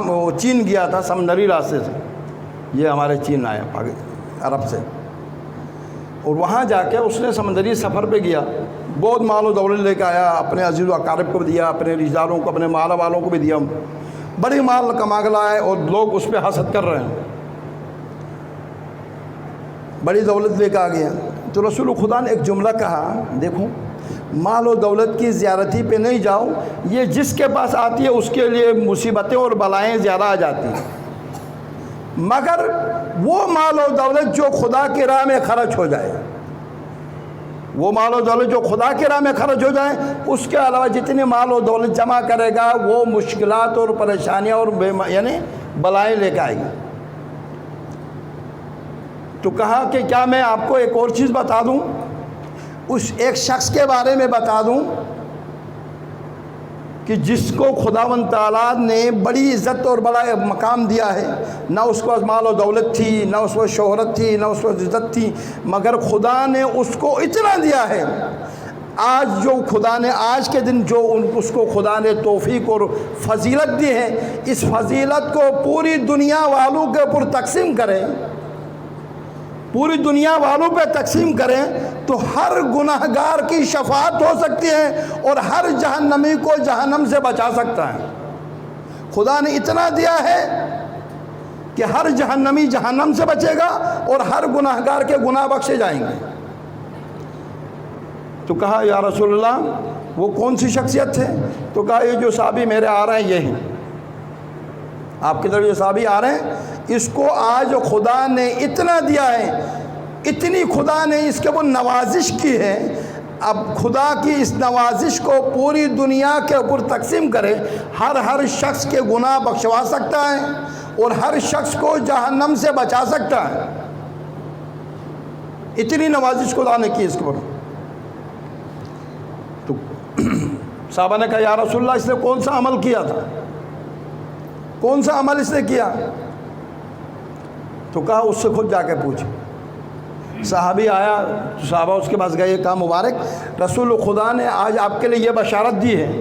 Speaker 2: وہ چین گیا تھا سمندری راستے سے، یہ ہمارے چین آیا عرب سے، اور وہاں جا کے اس نے سمندری سفر پہ گیا، بہت مال و دولت لے کے آیا، اپنے عزیز و اقارب کو بھی دیا، اپنے رشتہ داروں کو، اپنے مال والوں کو بھی دیا، بڑی مال کما کے لائے، اور لوگ اس پہ حسد کر رہے ہیں، بڑی دولت لے کے آ گیا۔ تو رسول خدا نے ایک جملہ کہا، دیکھو مال و دولت کی زیارتی پہ نہیں جاؤ، یہ جس کے پاس آتی ہے اس کے لیے مصیبتیں اور بلائیں زیادہ آ جاتی ہیں، مگر وہ مال و دولت جو خدا کی راہ میں خرچ ہو جائے، وہ مال و دولت جو خدا کی راہ میں خرچ ہو جائے، اس کے علاوہ جتنی مال و دولت جمع کرے گا وہ مشکلات اور پریشانیاں اور یعنی بلائیں لے کے آئے گی۔ تو کہا کہ کیا میں آپ کو ایک اور چیز بتا دوں، اس ایک شخص کے بارے میں بتا دوں کہ جس کو خداوند تعالیٰ نے بڑی عزت اور بڑا مقام دیا ہے، نہ اس کو مال و دولت تھی، نہ اس کو شہرت تھی، نہ اس کو عزت تھی، مگر خدا نے اس کو اتنا دیا ہے۔ آج جو خدا نے آج کے دن جو اس کو خدا نے توفیق اور فضیلت دی ہے، اس فضیلت کو پوری دنیا والوں کے اوپر تقسیم کریں، پوری دنیا والوں پہ تقسیم کریں تو ہر گناہ گار کی شفاعت ہو سکتی ہے اور ہر جہنمی کو جہنم سے بچا سکتا ہے۔ خدا نے اتنا دیا ہے کہ ہر جہنمی جہنم سے بچے گا اور ہر گناہ گار کے گناہ بخشے جائیں گے۔ تو کہا یا رسول اللہ وہ کون سی شخصیت ہے؟ تو کہا یہ جو صحابی میرے آ رہے ہیں یہ ہیں، آپ کی طرف جو صحابی آ رہے ہیں، اس کو آج خدا نے اتنا دیا ہے، اتنی خدا نے اس کے اوپر نوازش کی ہے۔ اب خدا کی اس نوازش کو پوری دنیا کے اوپر تقسیم کرے، ہر شخص کے گناہ بخشوا سکتا ہے اور ہر شخص کو جہنم سے بچا سکتا ہے۔ اتنی نوازش خدا نے کی اس کے اوپر۔ تو صحابہ نے کہا یا رسول اللہ اس نے کون سا عمل کیا تھا، کون سا عمل اس نے کیا؟ تو کہا اس سے خود جا کے پوچھ۔ صحابی آیا، صحابہ اس کے پاس گئے، کہا مبارک رسول خدا نے آج آپ کے لیے یہ بشارت دی ہے،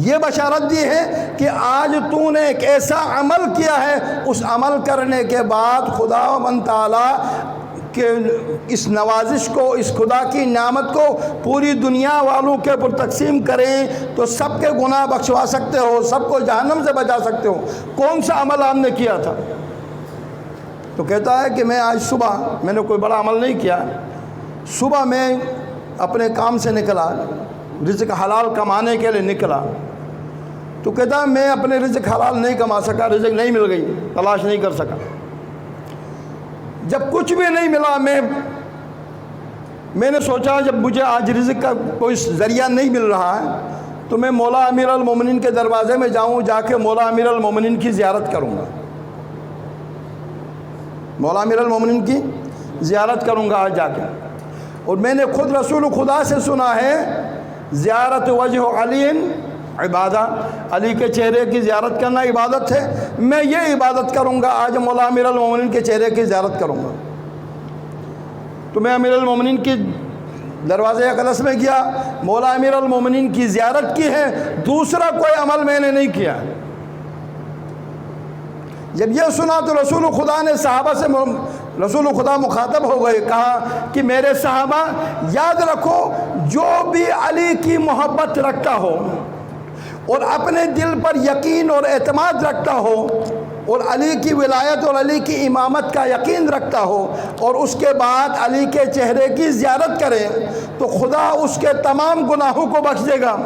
Speaker 2: یہ بشارت دی ہے کہ آج تو نے ایک ایسا عمل کیا ہے، اس عمل کرنے کے بعد خداوند تعالیٰ کہ اس نوازش کو، اس خدا کی نعمت کو پوری دنیا والوں کے اوپر تقسیم کریں تو سب کے گناہ بخشوا سکتے ہو، سب کو جہنم سے بچا سکتے ہو۔ کون سا عمل آپ نے کیا تھا؟ تو کہتا ہے کہ میں آج صبح، میں نے کوئی بڑا عمل نہیں کیا، صبح میں اپنے کام سے نکلا، رزق حلال کمانے کے لیے نکلا۔ تو کہتا ہے میں اپنے رزق حلال نہیں کما سکا، رزق نہیں مل گئی، تلاش نہیں کر سکا۔ جب کچھ بھی نہیں ملا، میں نے سوچا جب مجھے آج رزق کا کوئی ذریعہ نہیں مل رہا ہے تو میں مولا امیر المومنین کے دروازے میں جاؤں، جا کے مولا امیر المومنین کی زیارت کروں گا، مولا امیر المومنین کی زیارت کروں گا آج جا کے۔ اور میں نے خود رسول خدا سے سنا ہے زیارت وجہ علی عبادہ، علی کے چہرے کی زیارت کرنا عبادت ہے۔ میں یہ عبادت کروں گا، آج مولا امیر المومنین کے چہرے کی زیارت کروں گا۔ تو میں امیر المومنین کی دروازے اقدس میں گیا، مولا امیر المومنین کی زیارت کی ہے، دوسرا کوئی عمل میں نے نہیں کیا۔ جب یہ سنا تو رسول خدا نے صحابہ سے، رسول خدا مخاطب ہو گئے، کہا کہ میرے صحابہ یاد رکھو، جو بھی علی کی محبت رکھتا ہو اور اپنے دل پر یقین اور اعتماد رکھتا ہو اور علی کی ولایت اور علی کی امامت کا یقین رکھتا ہو اور اس کے بعد علی کے چہرے کی زیارت کرے تو خدا اس کے تمام گناہوں کو بخش دے گا،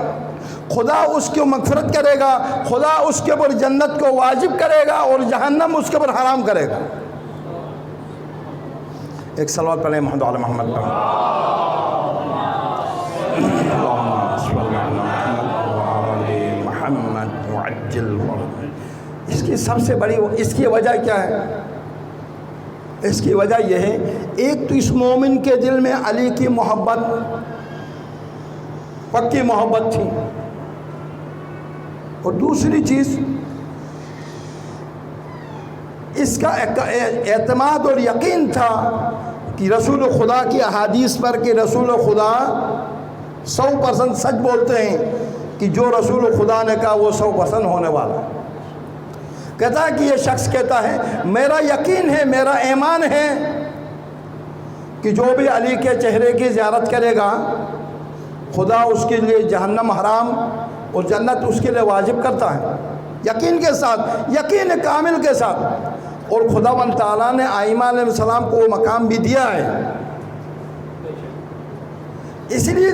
Speaker 2: خدا اس کی مغفرت کرے گا، خدا اس کے اوپر جنت کو واجب کرے گا اور جہنم اس کے اوپر حرام کرے گا۔ ایک صلوات پڑھیں محمد علی محمد پر۔ اس کی سب سے بڑی اس کی وجہ کیا ہے؟ اس کی وجہ یہ ہے، ایک تو اس مومن کے دل میں علی کی محبت، پکی محبت تھی، اور دوسری چیز اس کا اعتماد اور یقین تھا کہ رسول خدا کی احادیث پر کہ رسول خدا 100% سچ بولتے ہیں، کہ جو رسول خدا نے کہا وہ 100% ہونے والا۔ کہتا ہے کہ یہ شخص کہتا ہے میرا یقین ہے، میرا ایمان ہے کہ جو بھی علی کے چہرے کی زیارت کرے گا خدا اس کے لیے جہنم حرام اور جنت اس کے لیے واجب کرتا ہے، یقین کے ساتھ، یقین کامل کے ساتھ۔ اور خداوند تعالیٰ نے ائمہ علیہ السلام کو وہ مقام بھی دیا ہے، اس لیے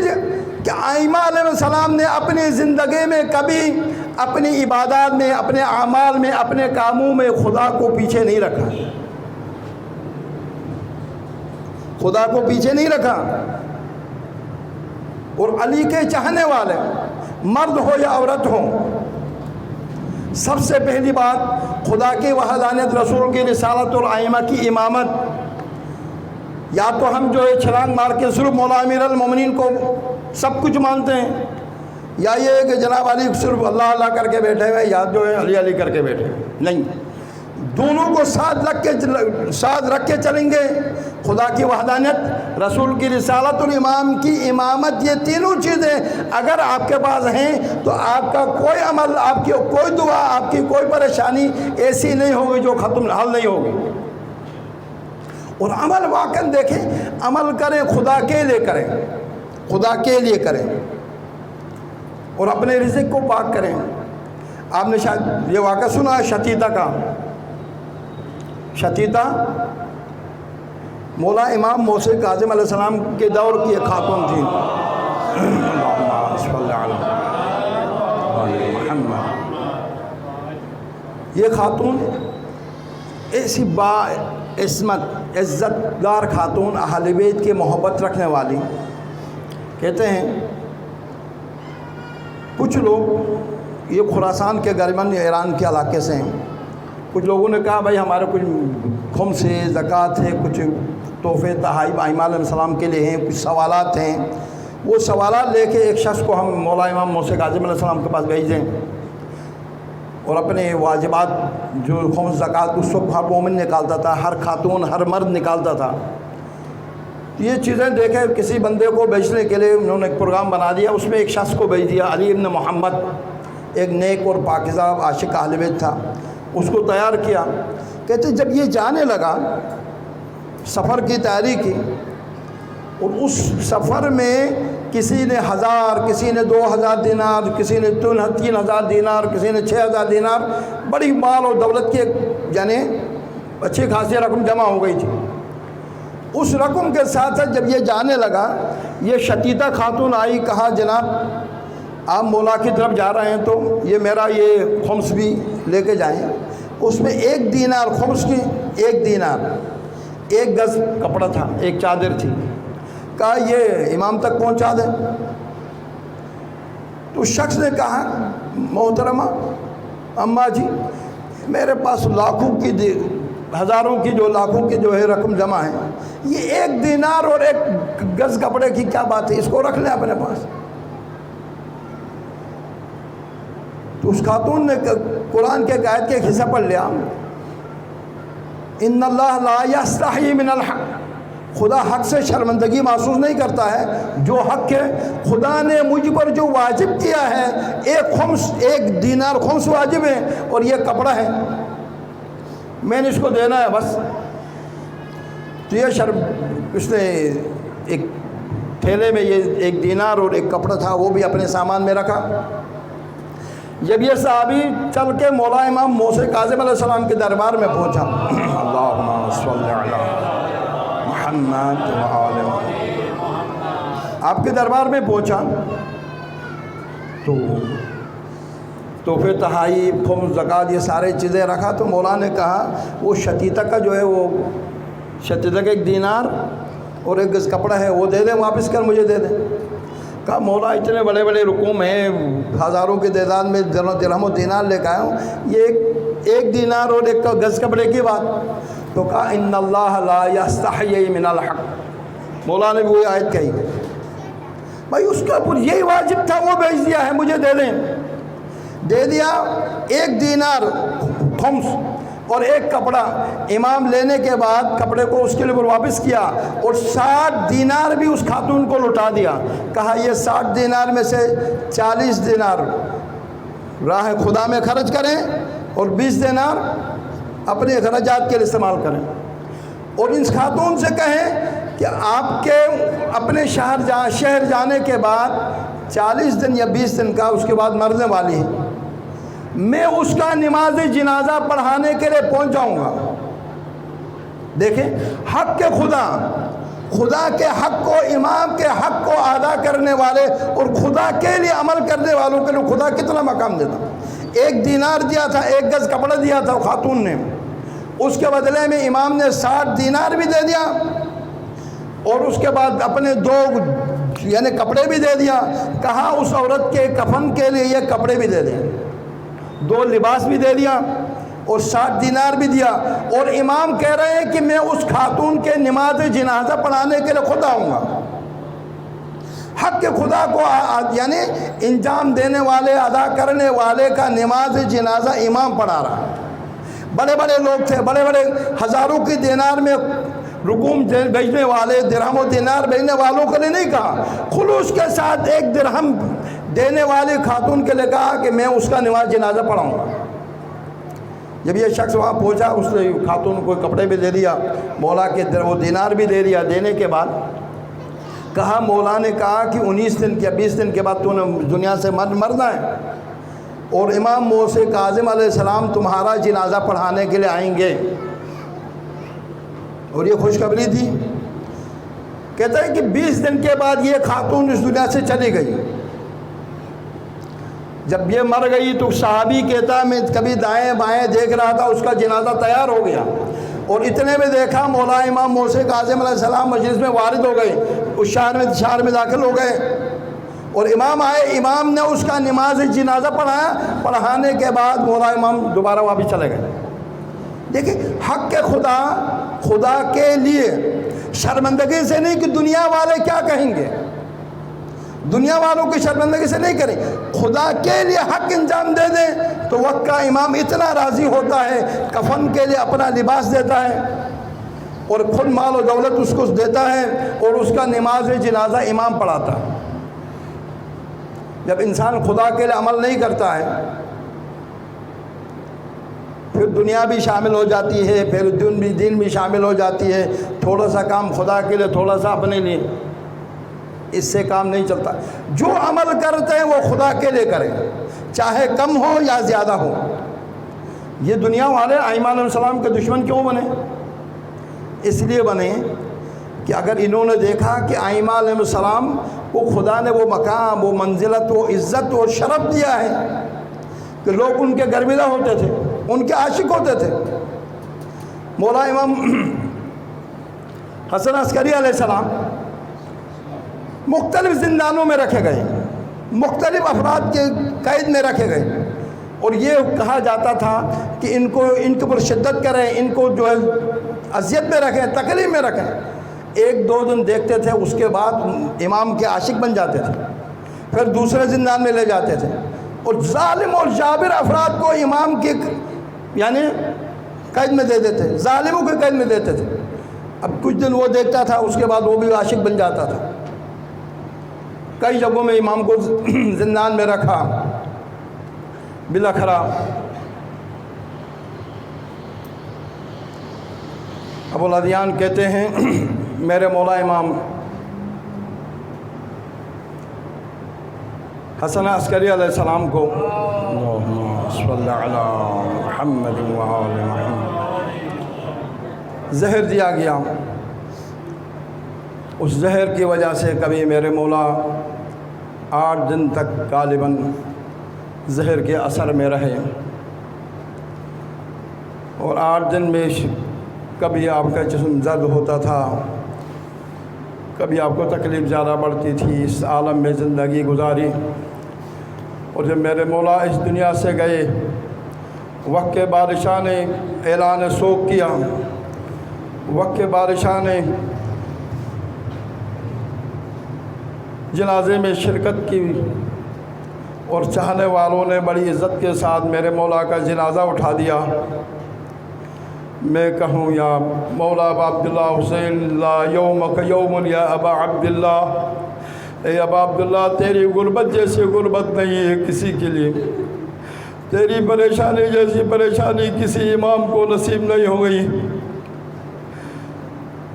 Speaker 2: کہ ائمہ علیہ السلام نے اپنی زندگی میں کبھی اپنی عبادات میں، اپنے اعمال میں، اپنے کاموں میں خدا کو پیچھے نہیں رکھا، خدا کو پیچھے نہیں رکھا۔ اور علی کے چاہنے والے مرد ہو یا عورت ہو، سب سے پہلی بات خدا کی وحدانیت، رسول کی رسالت اور ائمہ کی امامت۔ یا تو ہم جو ہے چھلانگ مار کے صرف مولا امیر المومنین کو سب کچھ مانتے ہیں، یا یہ کہ جناب علی صرف اللہ اللہ کر کے بیٹھے ہوئے یا جو ہے علی علی کر کے بیٹھے، نہیں، دونوں کو ساتھ رکھ کے چلیں گے۔ خدا کی وحدانیت، رسول کی رسالت اور امام کی امامت، یہ تینوں چیزیں اگر آپ کے پاس ہیں تو آپ کا کوئی عمل، آپ کی کوئی دعا، آپ کی کوئی پریشانی ایسی نہیں ہوگی جو حل نہیں ہوگی۔ اور عمل واقعاً دیکھیں، عمل کریں خدا کے لیے کریں، خدا کے لیے کریں، اور اپنے رزق کو پاک کریں۔ آپ نے شاید یہ واقعہ سنا ہے شتیتا کا۔ شتیتا مولا امام موسیٰ کاظم علیہ السلام کے دور کی ایک خاتون تھی۔ اللہم صلی علی محمد۔ یہ خاتون ایسی با عصمت عزت دار خاتون، اہل بیت کی محبت رکھنے والی۔ کہتے ہیں کچھ لوگ، یہ خراسان کے گرمن ایران کے علاقے سے ہیں، کچھ لوگوں نے کہا بھائی ہمارے کچھ خمس ہے، زکوٰۃ ہے، کچھ تحفے تحائف ائمہ علیہ السلام کے لیے ہیں، کچھ سوالات ہیں، وہ سوالات لے کے ایک شخص کو ہم مولا امام موسیٰ کاظم علیہ السلام کے پاس بھیج دیں، اور اپنے واجبات جو خمس زکوٰۃ اس وقت ہر مومن نکالتا تھا، ہر خاتون ہر مرد نکالتا تھا، یہ چیزیں دیکھے کسی بندے کو بیچنے کے لیے انہوں نے ایک پروگرام بنا دیا، اس میں ایک شخص کو بھیج دیا، علی ابن محمد، ایک نیک اور پاکیزہ عاشق اہل بیت تھا، اس کو تیار کیا۔ کہتے جب یہ جانے لگا، سفر کی تیاری کی، اور اس سفر میں کسی نے 1000، کسی نے 2000 دینار، کسی نے 3000 دینار، کسی نے 6000 دینار، بڑی مال اور دولت کی یعنی اچھی خاصی رقم جمع ہو گئی تھی۔ اس رقم کے ساتھ ساتھ جب یہ جانے لگا، یہ شتیتا خاتون آئی، کہا جناب آپ مولا کی طرف جا رہے ہیں تو یہ میرا یہ خمس بھی لے کے جائیں۔ اس میں 1 دینار، خمس کی 1 دینار، 1 گز کپڑا تھا، ایک چادر تھی، کہا یہ امام تک پہنچا دیں۔ تو شخص نے کہا محترمہ اماں جی میرے پاس لاکھوں کی ہزاروں کی جو لاکھوں کی جو ہے رقم جمع ہے، یہ 1 دینار اور 1 گز کپڑے کی کیا بات ہے، اس کو رکھ لیں اپنے پاس۔ تو اس خاتون نے قرآن کے آیت کے ایک حصہ پڑھ لیا، ان اللہ لا یستحی من الحق، خدا حق سے شرمندگی محسوس نہیں کرتا ہے، جو حق ہے خدا نے مجھ پر جو واجب کیا ہے، 1 دینار خمس واجب ہے اور یہ کپڑا ہے، میں نے اس کو دینا ہے بس۔ تو یہ اس نے ایک تھیلے میں یہ 1 دینار اور 1 کپڑا تھا، وہ بھی اپنے سامان میں رکھا۔ جب یہ صحابی چل کے مولا امام موسیٰ کاظم علیہ السلام کے دربار میں پہنچا، اللہم صلی علی محمد وآل محمد، آپ کے دربار میں پہنچا تو تحفے تحائف، خمس زکوٰۃ یہ سارے چیزیں رکھا۔ تو مولا نے کہا وہ شتیتا کا جو ہے، وہ شتیتا کا 1 دینار اور 1 گز کپڑا ہے وہ دے دیں، واپس کر مجھے دے دیں۔ کہا مولا اتنے بڑے بڑے رقوم ہیں، ہزاروں کی تعداد میں درہم و دینار لے کے آیا ہوں، یہ 1 دینار اور 1 گز کپڑے کی بات۔ تو کہا ان اللہ لا یستحیی من الحق، مولا نے وہی آیت کہی۔ بھائی اس کے اوپر یہی واجب تھا، وہ بھیج دیا ہے، مجھے دے دیں۔ دے دیا 1 دینار خمس اور 1 کپڑا۔ امام لینے کے بعد کپڑے کو اس کے لیے واپس کیا اور 60 دینار بھی اس خاتون کو لوٹا دیا۔ کہا یہ 60 دینار میں سے 40 دینار راہ خدا میں خرچ کریں اور 20 دینار اپنے اخراجات کے لیے استعمال کریں، اور ان خاتون سے کہیں کہ آپ کے اپنے شہر جانے کے بعد 40 دن یا 20 دن کا اس کے بعد مرنے والی ہے، میں اس کا نماز جنازہ پڑھانے کے لیے پہنچ جاؤں گا۔ دیکھیں حق کے خدا کے حق کو، امام کے حق کو ادا کرنے والے اور خدا کے لیے عمل کرنے والوں کے لیے خدا کتنا مقام دیتا۔ 1 دینار دیا تھا، 1 گز کپڑا دیا تھا خاتون نے، اس کے بدلے میں امام نے 60 دینار بھی دے دیا اور اس کے بعد اپنے 2 یعنی کپڑے بھی دے دیا۔ کہا اس عورت کے کفن کے لیے یہ کپڑے بھی دے دیں، 2 لباس بھی دے دیا اور 60 دینار بھی دیا، اور امام کہہ رہے ہیں کہ میں اس خاتون کے نماز جنازہ پڑھانے کے لیے خود آؤں گا۔
Speaker 3: حق خدا کو یعنی انجام دینے والے، ادا کرنے والے کا نماز جنازہ امام پڑھا رہا۔ بڑے بڑے لوگ تھے، بڑے بڑے ہزاروں کی دینار میں رقوم بھیجنے والے، درہم و دینار بھیجنے والوں کے لیے نہیں کہا، خلوص کے ساتھ ایک درہم دینے والی خاتون کے لیے کہا کہ میں اس کا نماز جنازہ پڑھاؤں گا۔ جب یہ شخص وہاں پہنچا، اس نے خاتون کو کپڑے بھی دے دیا، مولا کے وہ دینار بھی دے دیا۔ دینے کے بعد کہا، مولا نے کہا کہ 19 دن یا 20 دن کے بعد تو نے دنیا سے مرنا ہے، اور امام موسیٰ کاظم علیہ السلام تمہارا جنازہ پڑھانے کے لیے آئیں گے۔ اور یہ خوشخبری تھی۔ کہتا ہے کہ 20 دن کے بعد یہ خاتون اس دنیا سے چلی گئی۔ جب یہ مر گئی تو صحابی کہتا ہے میں کبھی دائیں بائیں دیکھ رہا تھا، اس کا جنازہ تیار ہو گیا، اور اتنے میں دیکھا مولا امام موسیٰ کاظم علیہ السلام مجلس میں وارد ہو گئے، اس شہر میں داخل ہو گئے، اور امام آئے، امام نے اس کا نماز جنازہ پڑھایا۔ پڑھانے کے بعد مولا امام دوبارہ واپس چلے گئے۔ دیکھیں، حق خدا کے لیے شرمندگی سے نہیں کہ دنیا والے کیا کہیں گے، دنیا والوں کی شرمندگی سے نہیں کریں، خدا کے لیے حق انجام دے دیں تو وقت کا امام اتنا راضی ہوتا ہے، کفن کے لیے اپنا لباس دیتا ہے، اور خود مال و دولت اس کو دیتا ہے، اور اس کا نماز جنازہ امام پڑھاتا ہے۔ جب انسان خدا کے لیے عمل نہیں کرتا ہے، پھر دنیا بھی شامل ہو جاتی ہے، پھر دین بھی شامل ہو جاتی ہے، تھوڑا سا کام خدا کے لیے، تھوڑا سا اپنے لیے، اس سے کام نہیں چلتا۔ جو عمل کرتے ہیں وہ خدا کے لیے کریں، چاہے کم ہو یا زیادہ ہو۔ یہ دنیا والے ائمہ علیہ السلام کے دشمن کیوں بنے؟ اس لیے بنے کہ اگر انہوں نے دیکھا کہ ائمہ علیہ السلام کو خدا نے وہ مقام، وہ منزلت، وہ عزت، وہ شرف دیا ہے کہ لوگ ان کے گرویدہ ہوتے تھے، ان کے عاشق ہوتے تھے۔ مولا امام حسن عسکری علیہ السلام مختلف زندانوں میں رکھے گئے، مختلف افراد کے قید میں رکھے گئے، اور یہ کہا جاتا تھا کہ ان کے پر شدت کریں، ان کو جو ہے اذیت میں رکھیں، تکلیف میں رکھیں۔ 1-2 دن دیکھتے تھے، اس کے بعد امام کے عاشق بن جاتے تھے، پھر دوسرے زندان میں لے جاتے تھے، اور ظالم اور جابر افراد کو امام کے یعنی قید میں دے دیتے، ظالموں کے قید میں دیتے تھے۔ اب کچھ دن وہ دیکھتا تھا، اس کے بعد وہ بھی عاشق بن جاتا تھا۔ کئی جگہوں میں امام کو زندان میں رکھا، بالاخرہ ابو الادیان کہتے ہیں میرے مولا امام حسن عسکری علیہ السلام کو اللہم صلی علی محمد وآل محمد زہر دیا گیا۔ اس زہر کی وجہ سے کبھی میرے مولا 8 دن تک غالباً زہر کے اثر میں رہے، اور 8 دن میں کبھی آپ کا جسم زرد ہوتا تھا، کبھی آپ کو تکلیف زیادہ بڑھتی تھی۔ اس عالم میں زندگی گزاری، اور جب میرے مولا اس دنیا سے گئے، وقت کے بادشاہ نے اعلان سوگ کیا، وقت کے بادشاہ نے جنازے میں شرکت کی، اور چاہنے والوں نے بڑی عزت کے ساتھ میرے مولا کا جنازہ اٹھا دیا۔ میں کہوں یا مولا ابا عبداللہ حسین اللہ یومک یوم یا ابا عبداللہ، اے ابا عبداللہ تیری غربت جیسی غربت نہیں ہے کسی کے لیے، تیری پریشانی جیسی پریشانی کسی امام کو نصیب نہیں ہو گئی۔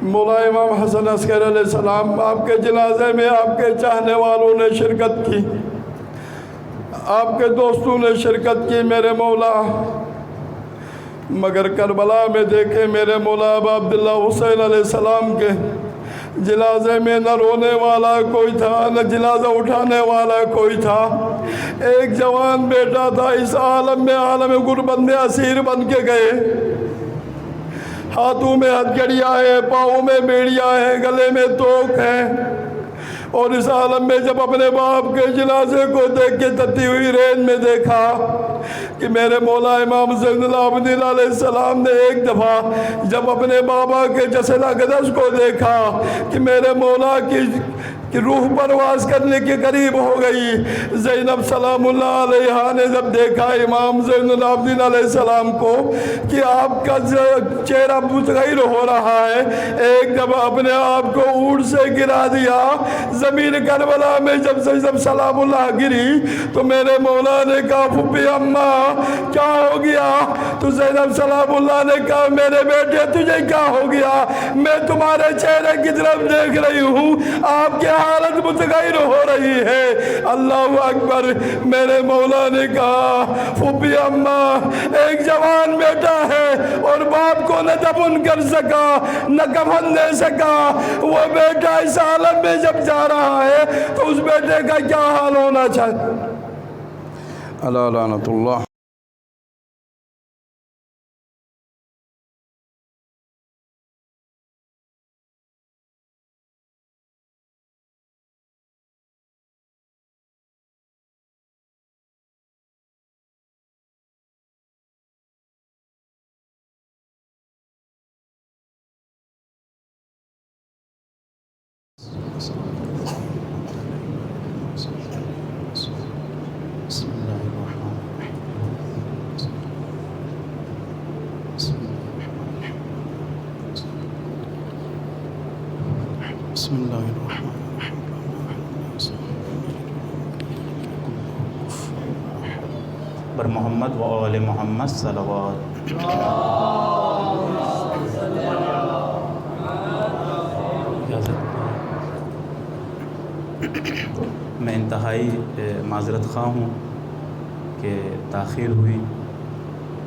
Speaker 3: مولا امام حسن عسکری علیہ السلام آپ کے جنازے میں آپ کے چاہنے والوں نے شرکت کی، آپ کے دوستوں نے شرکت کی میرے مولا، مگر کربلا میں دیکھے میرے مولا ابا عبداللہ حسین علیہ السلام کے جنازے میں نہ رونے والا کوئی تھا، نہ جنازہ اٹھانے والا کوئی تھا۔ ایک جوان بیٹا تھا، اس عالم میں عالم غربت میں اسیر بن کے گئے، ہاتھوں میں ہتھکڑیاں ہیں، پاؤں میں بیڑیاں ہیں، گلے میں توک ہے، اور اس عالم میں جب اپنے باپ کے جنازے کو دیکھ کے تتی ہوئی رین میں دیکھا کہ میرے مولا امام زین العابدین علیہ السلام نے ایک دفعہ جب اپنے بابا کے جسد اقدس کو دیکھا کہ میرے مولا کہ روح پرواز کرنے کے قریب ہو گئی۔ زینب سلام اللہ علیہا نے جب دیکھا امام زین العابدین علیہ السلام کو کہ آپ کا چہرہ متغیر ہو رہا ہے، ایک جب اپنے آپ کو اونٹ سے گرا دیا، زمین کربلا میں جب سلام اللہ گری تو میرے مولا نے کہا پھوپھی اماں کیا ہو گیا؟ تو زینب سلام اللہ نے کہا میرے بیٹے تجھے کیا ہو گیا؟ میں تمہارے چہرے کی طرف دیکھ رہی ہوں، آپ کی حالت متغیر ہو رہی ہے۔ اللہ اکبر۔ میرے مولا نے کہا پھوپھی اماں ایک جوان بیٹا ہے اور باپ کو نہ دفن کر سکا نہ کفن دے سکا، وہ بیٹا اس عالم میں جب جا رہا ہے تو اس بیٹے کا کیا حال ہونا چاہیے؟
Speaker 2: اللہ لعنت اللہ۔ بسم اللہ الرحمن الرحیم۔
Speaker 4: بر محمد و آل محمد صلوات۔ میں انتہائی معذرت خواہ ہوں کہ تاخیر ہوئی،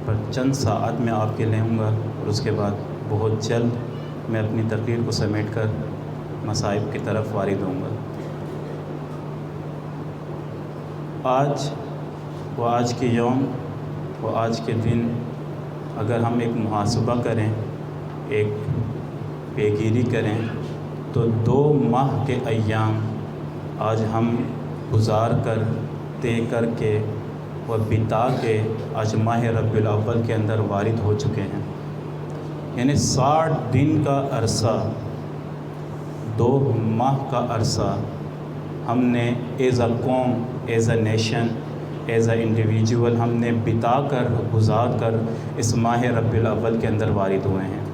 Speaker 4: پر چند ساعت میں آپ کے لے ہوں گا اور اس کے بعد بہت جلد میں اپنی تقریر کو سمیٹ کر مصائب کی طرف وارد ہوں گا۔ آج کے یوم آج کے دن اگر ہم ایک محاسبہ کریں، ایک پیگیری کریں تو 2 ماہ کے ایام آج ہم گزار کر طے کر کے و بتا کے آج ماہ ربیع الاول کے اندر وارد ہو چکے ہیں۔ یعنی 60 دن کا عرصہ، 2 ماہ کا عرصہ ہم نے ایز اے قوم، as a nation, as a individual ہم نے بتا کر گزار کر اس ماہ ربیع الاول کے اندر وارد ہوئے ہیں۔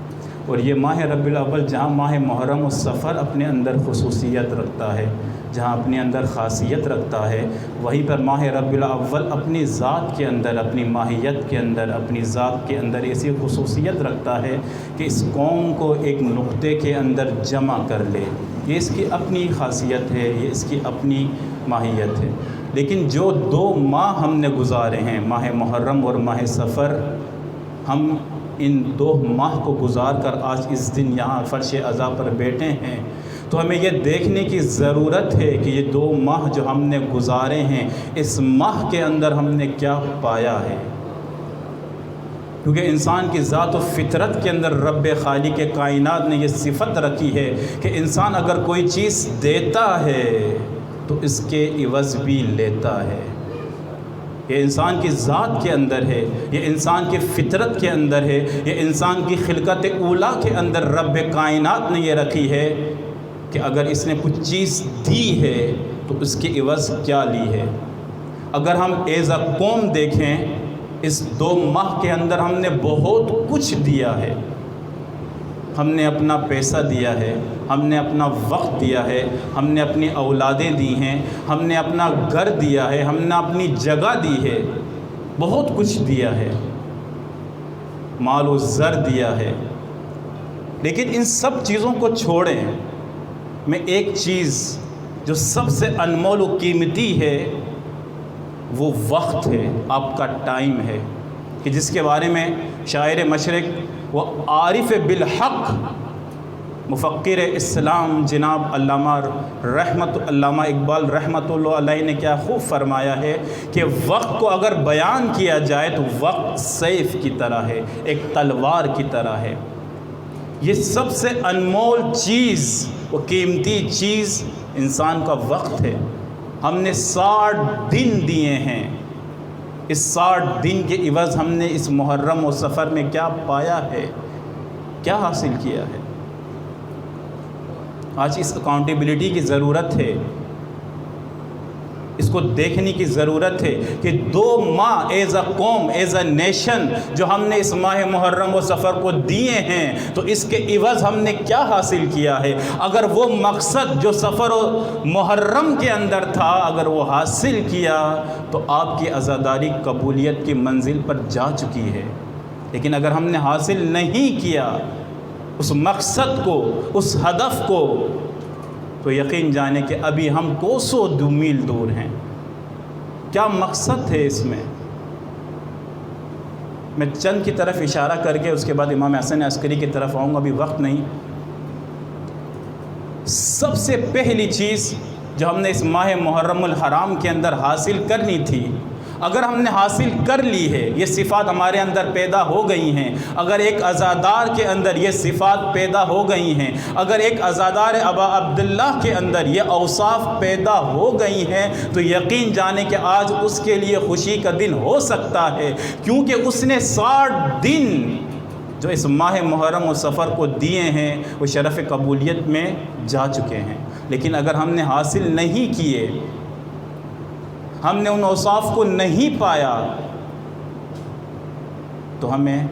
Speaker 4: اور یہ ماہ ربیع الاول جہاں ماہ محرم و صفر اپنے اندر خصوصیت رکھتا ہے، جہاں اپنے اندر خاصیت رکھتا ہے، وہیں پر ماہ ربیع الاول اپنی ذات کے اندر، اپنی ماہیت کے اندر، اپنی ذات کے اندر ایسی خصوصیت رکھتا ہے کہ اس قوم کو ایک نقطے کے اندر جمع کر لے۔ یہ اس کی اپنی خاصیت ہے، یہ اس کی اپنی ماہیت ہے۔ لیکن جو 2 ماہ ہم نے گزارے ہیں، ماہ محرم اور ماہ صفر، ہم ان 2 ماہ کو گزار کر آج اس دن یہاں فرش عزا پر بیٹھے ہیں، تو ہمیں یہ دیکھنے کی ضرورت ہے کہ یہ 2 ماہ جو ہم نے گزارے ہیں، اس ماہ کے اندر ہم نے کیا پایا ہے۔ کیونکہ انسان کی ذات و فطرت کے اندر رب خالق کائنات نے یہ صفت رکھی ہے کہ انسان اگر کوئی چیز دیتا ہے تو اس کے عوض بھی لیتا ہے۔ یہ انسان کی ذات کے اندر ہے، یہ انسان کی فطرت کے اندر ہے، یہ انسان کی خلقت اولیٰ کے اندر رب کائنات نے یہ رکھی ہے کہ اگر اس نے کچھ چیز دی ہے تو اس کے عوض کیا لی ہے۔ اگر ہم ایز اے قوم دیکھیں، اس 2 ماہ کے اندر ہم نے بہت کچھ دیا ہے۔ ہم نے اپنا پیسہ دیا ہے، ہم نے اپنا وقت دیا ہے، ہم نے اپنی اولادیں دی ہیں، ہم نے اپنا گھر دیا ہے، ہم نے اپنی جگہ دی ہے، بہت کچھ دیا ہے، مال و زر دیا ہے۔ لیکن ان سب چیزوں کو چھوڑیں، میں ایک چیز جو سب سے انمول و قیمتی ہے وہ وقت ہے، آپ کا ٹائم ہے، کہ جس کے بارے میں شاعر مشرق و عارف بالحق مفکر اسلام جناب علامہ اقبال رحمۃ اللہ علیہ نے کیا خوب فرمایا ہے کہ وقت کو اگر بیان کیا جائے تو وقت سیف کی طرح ہے، ایک تلوار کی طرح ہے۔ یہ سب سے انمول چیز و قیمتی چیز انسان کا وقت ہے۔ ہم نے 60 دن دیے ہیں، اس 60 دن کے عوض ہم نے اس محرم و صفر میں کیا پایا ہے، کیا حاصل کیا ہے؟ آج اس اکاؤنٹیبلٹی کی ضرورت ہے، اس کو دیکھنے کی ضرورت ہے کہ 2 ماہ ایز اے قوم، ایز اے نیشن جو ہم نے اس ماہ محرم و سفر کو دیے ہیں، تو اس کے عوض ہم نے کیا حاصل کیا ہے؟ اگر وہ مقصد جو سفر و محرم کے اندر تھا اگر وہ حاصل کیا تو آپ کی عزاداری قبولیت کی منزل پر جا چکی ہے۔ لیکن اگر ہم نے حاصل نہیں کیا اس مقصد کو، اس ہدف کو، تو یقین جانے کہ ابھی ہم کوسوں میل دور ہیں۔ کیا مقصد ہے اس میں؟ میں چند کی طرف اشارہ کر کے اس کے بعد امام حسن عسکری کی طرف آؤں گا، ابھی وقت نہیں۔ سب سے پہلی چیز جو ہم نے اس ماہ محرم الحرام کے اندر حاصل کرنی تھی، اگر ہم نے حاصل کر لی ہے، یہ صفات ہمارے اندر پیدا ہو گئی ہیں، اگر ایک عزادار کے اندر یہ صفات پیدا ہو گئی ہیں، اگر ایک عزادار ابا عبداللہ کے اندر یہ اوصاف پیدا ہو گئی ہیں، تو یقین جانے کہ آج اس کے لیے خوشی کا دن ہو سکتا ہے، کیونکہ اس نے 60 دن جو اس ماہ محرم و سفر کو دیے ہیں وہ شرف قبولیت میں جا چکے ہیں۔ لیکن اگر ہم نے حاصل نہیں کیے، ہم نے ان اوصاف کو نہیں پایا، تو ہمیں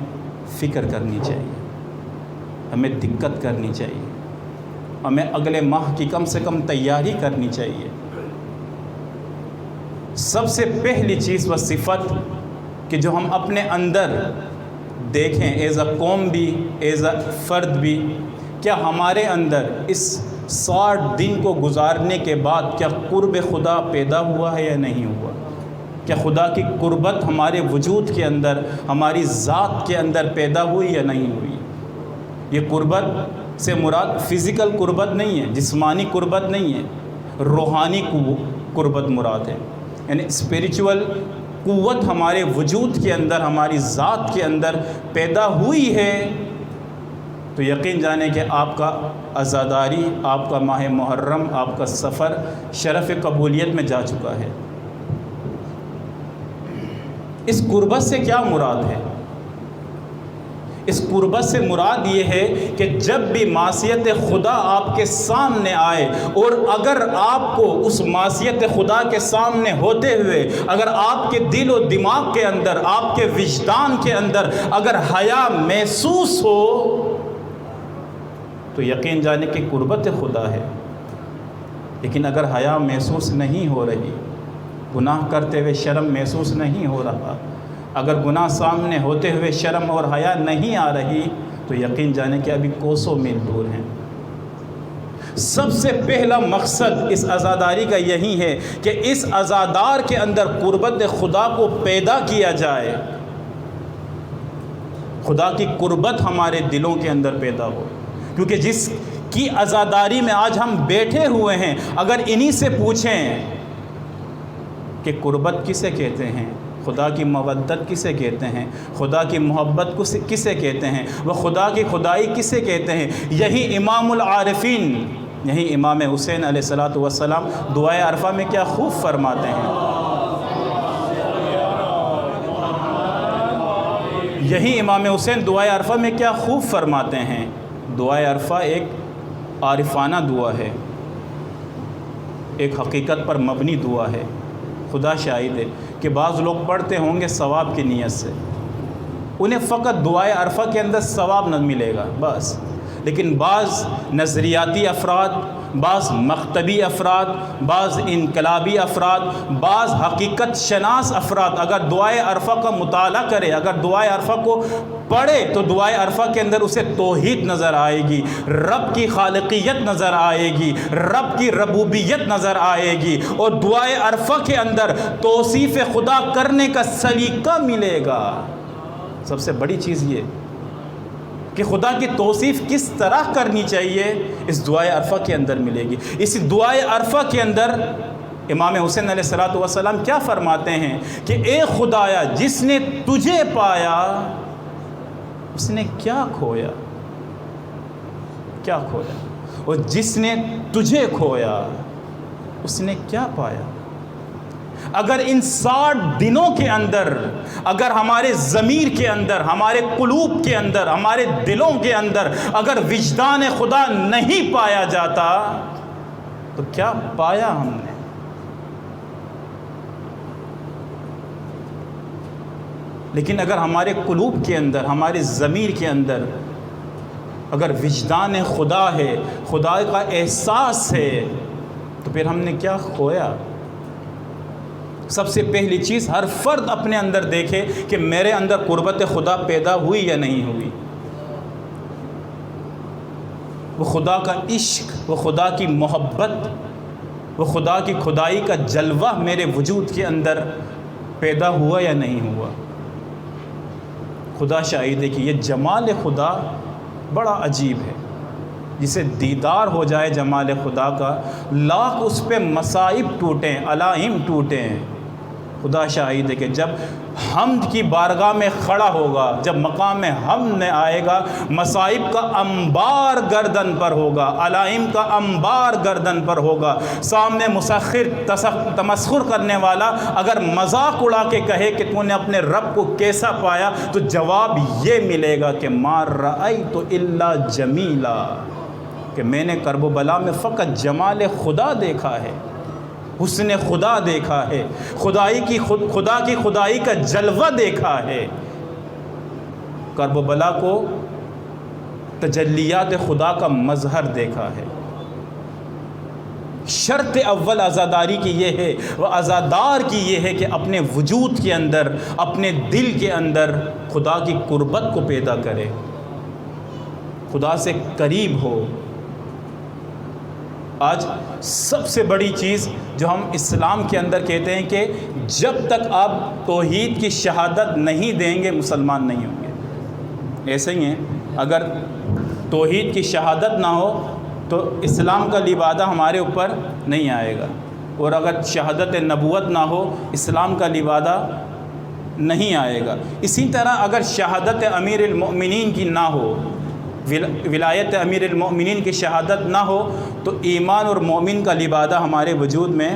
Speaker 4: فکر کرنی چاہیے، ہمیں دقت کرنی چاہیے، ہمیں اگلے ماہ کی کم سے کم تیاری کرنی چاہیے۔ سب سے پہلی چیز و صفت کہ جو ہم اپنے اندر دیکھیں، ایز اے قوم بھی، ایز اے فرد بھی، کیا ہمارے اندر اس 60 دن کو گزارنے کے بعد کیا قرب خدا پیدا ہوا ہے یا نہیں ہوا؟ کیا خدا کی قربت ہمارے وجود کے اندر، ہماری ذات کے اندر پیدا ہوئی یا نہیں ہوئی؟ یہ قربت سے مراد فزیکل قربت نہیں ہے، جسمانی قربت نہیں ہے، روحانی قربت مراد ہے، یعنی اسپریچول قوت ہمارے وجود کے اندر، ہماری ذات کے اندر پیدا ہوئی ہے، تو یقین جانے کہ آپ کا عزاداری، آپ کا ماہ محرم، آپ کا سفر شرف قبولیت میں جا چکا ہے۔ اس قربت سے کیا مراد ہے؟ اس قربت سے مراد یہ ہے کہ جب بھی معصیت خدا آپ کے سامنے آئے، اور اگر آپ کو اس معصیت خدا کے سامنے ہوتے ہوئے اگر آپ کے دل و دماغ کے اندر، آپ کے وجدان کے اندر اگر حیا محسوس ہو، تو یقین جانے کہ قربت خدا ہے۔ لیکن اگر حیا محسوس نہیں ہو رہی، گناہ کرتے ہوئے شرم محسوس نہیں ہو رہا، اگر گناہ سامنے ہوتے ہوئے شرم اور حیا نہیں آ رہی، تو یقین جانے کہ ابھی کوسوں میل دور ہیں۔ سب سے پہلا مقصد اس عزاداری کا یہی ہے کہ اس عزادار کے اندر قربت خدا کو پیدا کیا جائے، خدا کی قربت ہمارے دلوں کے اندر پیدا ہو۔ کیونکہ جس کی عزاداری میں آج ہم بیٹھے ہوئے ہیں، اگر انہی سے پوچھیں کہ قربت کسے کہتے ہیں، خدا کی مودت کسے کہتے ہیں، خدا کی محبت کسے کہتے ہیں، وہ خدا کی خدائی کسے کہتے ہیں، یہی امام العارفین، یہی امام حسین علیہ السلام دعائے عرفہ میں کیا خوب فرماتے ہیں۔ یہی امام حسین دعائے عرفہ میں کیا خوب فرماتے ہیں۔ دعائے عرفہ ایک عارفانہ دعا ہے، ایک حقیقت پر مبنی دعا ہے۔ خدا شاہد ہے کہ بعض لوگ پڑھتے ہوں گے ثواب کی نیت سے، انہیں فقط دعائے عرفہ کے اندر ثواب نہ ملے گا بس، لیکن بعض نظریاتی افراد، بعض مکتبی افراد، بعض انقلابی افراد، بعض حقیقت شناس افراد اگر دعائے عرفہ کا مطالعہ کرے، اگر دعائے عرفہ کو پڑھے، تو دعائے عرفہ کے اندر اسے توحید نظر آئے گی، رب کی خالقیت نظر آئے گی، رب کی ربوبیت نظر آئے گی، اور دعائے عرفہ کے اندر توصیف خدا کرنے کا سلیقہ ملے گا۔ سب سے بڑی چیز یہ کہ خدا کی توصیف کس طرح کرنی چاہیے، اس دعائے عرفہ کے اندر ملے گی۔ اس دعائے عرفہ کے اندر امام حسین علیہ السلام کیا فرماتے ہیں کہ اے خدایا، جس نے تجھے پایا اس نے کیا کھویا، کیا کھویا، اور جس نے تجھے کھویا اس نے کیا پایا۔ اگر ان 60 دنوں کے اندر اگر ہمارے ضمیر کے اندر، ہمارے قلوب کے اندر، ہمارے دلوں کے اندر اگر وجدان خدا نہیں پایا جاتا تو کیا پایا ہم نے؟ لیکن اگر ہمارے قلوب کے اندر، ہمارے ضمیر کے اندر اگر وجدان خدا ہے، خدا کا احساس ہے، تو پھر ہم نے کیا کھویا؟ سب سے پہلی چیز ہر فرد اپنے اندر دیکھے کہ میرے اندر قربت خدا پیدا ہوئی یا نہیں ہوئی۔ وہ خدا کا عشق، وہ خدا کی محبت، وہ خدا کی خدائی کا جلوہ میرے وجود کے اندر پیدا ہوا یا نہیں ہوا۔ خدا شاہد ہے کہ یہ جمال خدا بڑا عجیب ہے، جسے دیدار ہو جائے جمال خدا کا، لاکھ اس پہ مصائب ٹوٹیں، علائم ٹوٹیں، خدا شاہد ہے کہ جب حمد کی بارگاہ میں کھڑا ہوگا، جب مقام حمد میں آئے گا، مصائب کا انبار گردن پر ہوگا، علائم کا انبار گردن پر ہوگا، سامنے مسخر تمسخر کرنے والا اگر مذاق اڑا کے کہے کہ تو نے اپنے رب کو کیسا پایا، تو جواب یہ ملے گا کہ ما رأیت الا جمیلا، کہ میں نے کرب و بلا میں فقط جمال خدا دیکھا ہے، حسن خدا دیکھا ہے، خدا کی خدائی کا جلوہ دیکھا ہے۔ کرب و بلا کو تجلیات خدا کا مظہر دیکھا ہے۔ شرط اول عزاداری کی یہ ہے، وہ عزادار کی یہ ہے کہ اپنے وجود کے اندر، اپنے دل کے اندر خدا کی قربت کو پیدا کرے، خدا سے قریب ہو۔ آج سب سے بڑی چیز جو ہم اسلام کے اندر کہتے ہیں کہ جب تک آپ توحید کی شہادت نہیں دیں گے مسلمان نہیں ہوں گے۔ ایسے ہی ہیں، اگر توحید کی شہادت نہ ہو تو اسلام کا لبادہ ہمارے اوپر نہیں آئے گا، اور اگر شہادت نبوت نہ ہو اسلام کا لبادہ نہیں آئے گا۔ اسی طرح اگر شہادت امیر المؤمنین کی نہ ہو، ولایت امیر المؤمنین کی شہادت نہ ہو، تو ایمان اور مومن کا لبادہ ہمارے وجود میں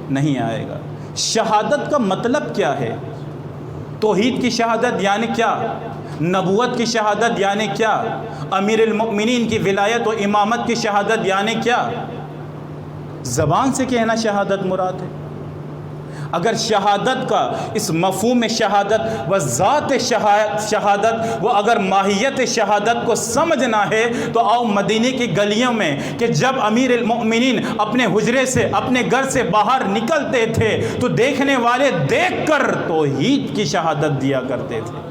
Speaker 4: نہیں آئے گا۔ شہادت کا مطلب کیا ہے؟ توحید کی شہادت یعنی کیا؟ نبوت کی شہادت یعنی کیا؟ امیر المؤمنین کی ولایت و امامت کی شہادت یعنی کیا؟ زبان سے کہنا شہادت مراد ہے۔ اگر شہادت کا اس مفہوم شہادت و ذات شہادت و اگر ماہیت شہادت کو سمجھنا ہے تو آؤ مدینے کی گلیوں میں کہ جب امیر المؤمنین اپنے حجرے سے، اپنے گھر سے باہر نکلتے تھے تو دیکھنے والے دیکھ کر توحید کی شہادت دیا کرتے تھے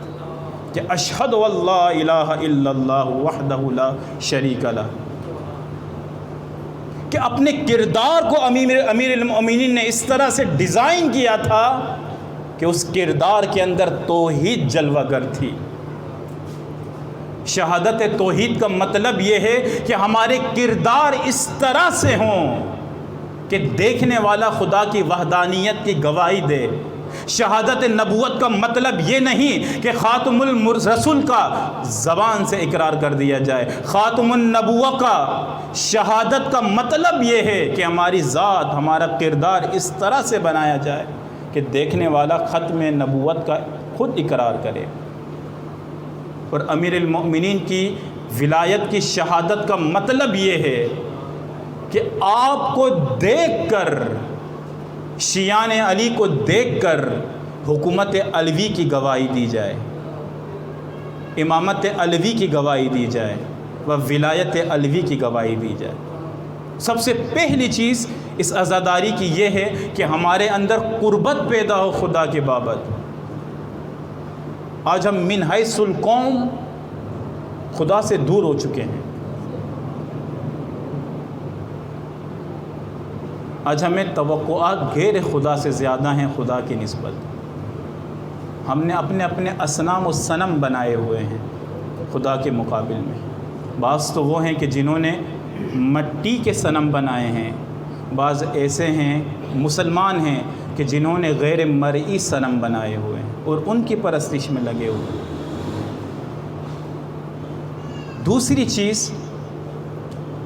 Speaker 4: کہ اشہد واللہ الہ الا اللہ وحدہ لا شریک لہ، کہ اپنے کردار کو امیر المؤمنین نے اس طرح سے ڈیزائن کیا تھا کہ اس کردار کے اندر توحید جلوہ گر تھی۔ شہادت توحید کا مطلب یہ ہے کہ ہمارے کردار اس طرح سے ہوں کہ دیکھنے والا خدا کی وحدانیت کی گواہی دے۔ شہادت نبوت کا مطلب یہ نہیں کہ خاتم الرسول کا زبان سے اقرار کر دیا جائے۔ خاتم النبوہ کا شہادت کا مطلب یہ ہے کہ ہماری ذات، ہمارا کردار اس طرح سے بنایا جائے کہ دیکھنے والا ختم نبوت کا خود اقرار کرے۔ اور امیر المؤمنین کی ولایت کی شہادت کا مطلب یہ ہے کہ آپ کو دیکھ کر، شیعان علی کو دیکھ کر حکومت علوی کی گواہی دی جائے، امامت علوی کی گواہی دی جائے، و ولایت علوی کی گواہی دی جائے۔ سب سے پہلی چیز اس عزاداری کی یہ ہے کہ ہمارے اندر قربت پیدا ہو خدا کے بابت۔ آج ہم من حیث القوم خدا سے دور ہو چکے ہیں۔ آج ہمیں توقعات غیر خدا سے زیادہ ہیں خدا کی نسبت۔ ہم نے اپنے اپنے اصنام و صنم بنائے ہوئے ہیں خدا کے مقابل میں۔ بعض تو وہ ہیں کہ جنہوں نے مٹی کے صنم بنائے ہیں، بعض ایسے ہیں مسلمان ہیں کہ جنہوں نے غیر مرئی صنم بنائے ہوئے ہیں اور ان کی پرستش میں لگے ہوئے ہیں۔ دوسری چیز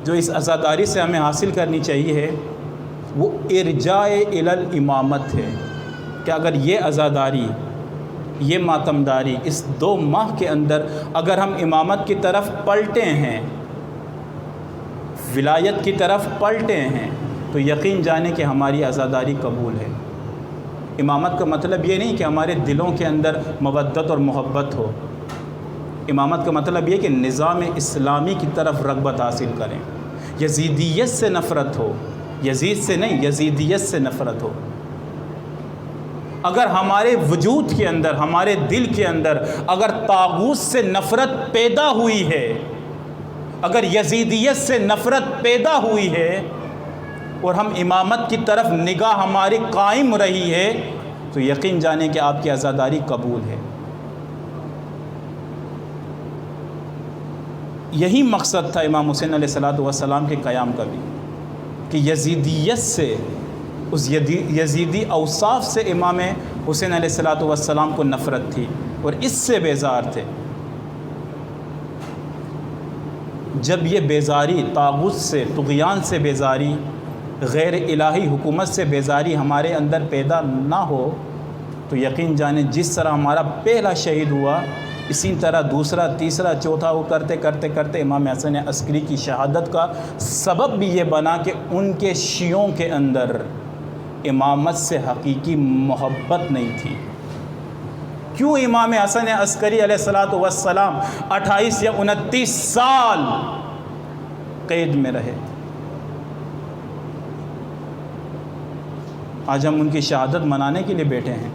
Speaker 4: جو اس عزاداری سے ہمیں حاصل کرنی چاہیے ہے وہ ارجاء الی الامامت ہے۔ کہ اگر یہ عزاداری، یہ ماتمداری اس 2 ماہ کے اندر اگر ہم امامت کی طرف پلٹے ہیں، ولایت کی طرف پلٹے ہیں، تو یقین جانے کہ ہماری عزاداری قبول ہے۔ امامت کا مطلب یہ نہیں کہ ہمارے دلوں کے اندر مودت اور محبت ہو، امامت کا مطلب یہ کہ نظام اسلامی کی طرف رغبت حاصل کریں، یزیدیت سے نفرت ہو، یزید سے نہیں، یزیدیت سے نفرت ہو۔ اگر ہمارے وجود کے اندر، ہمارے دل کے اندر اگر طاغوت سے نفرت پیدا ہوئی ہے، اگر یزیدیت سے نفرت پیدا ہوئی ہے، اور ہم امامت کی طرف نگاہ ہماری قائم رہی ہے، تو یقین جانیں کہ آپ کی عزاداری قبول ہے۔ یہی مقصد تھا امام حسین علیہ السلام کے قیام کا بھی، کہ یزیدیت سے، اس یزیدی اوصاف سے امام حسین علیہ السلام کو نفرت تھی اور اس سے بیزار تھے۔ جب یہ بیزاری، طاغوت سے، طغیان سے بیزاری، غیر الہی حکومت سے بیزاری ہمارے اندر پیدا نہ ہو، تو یقین جانیں جس طرح ہمارا پہلا شہید ہوا، اسی طرح دوسرا، تیسرا، چوتھا، وہ کرتے کرتے کرتے امام حسن عسکری کی شہادت کا سبب بھی یہ بنا کہ ان کے شیعوں کے اندر امامت سے حقیقی محبت نہیں تھی۔ کیوں امام حسن عسکری علیہ السلام 28 یا 29 سال قید میں رہے؟ آج ہم ان کی شہادت منانے کے لیے بیٹھے ہیں،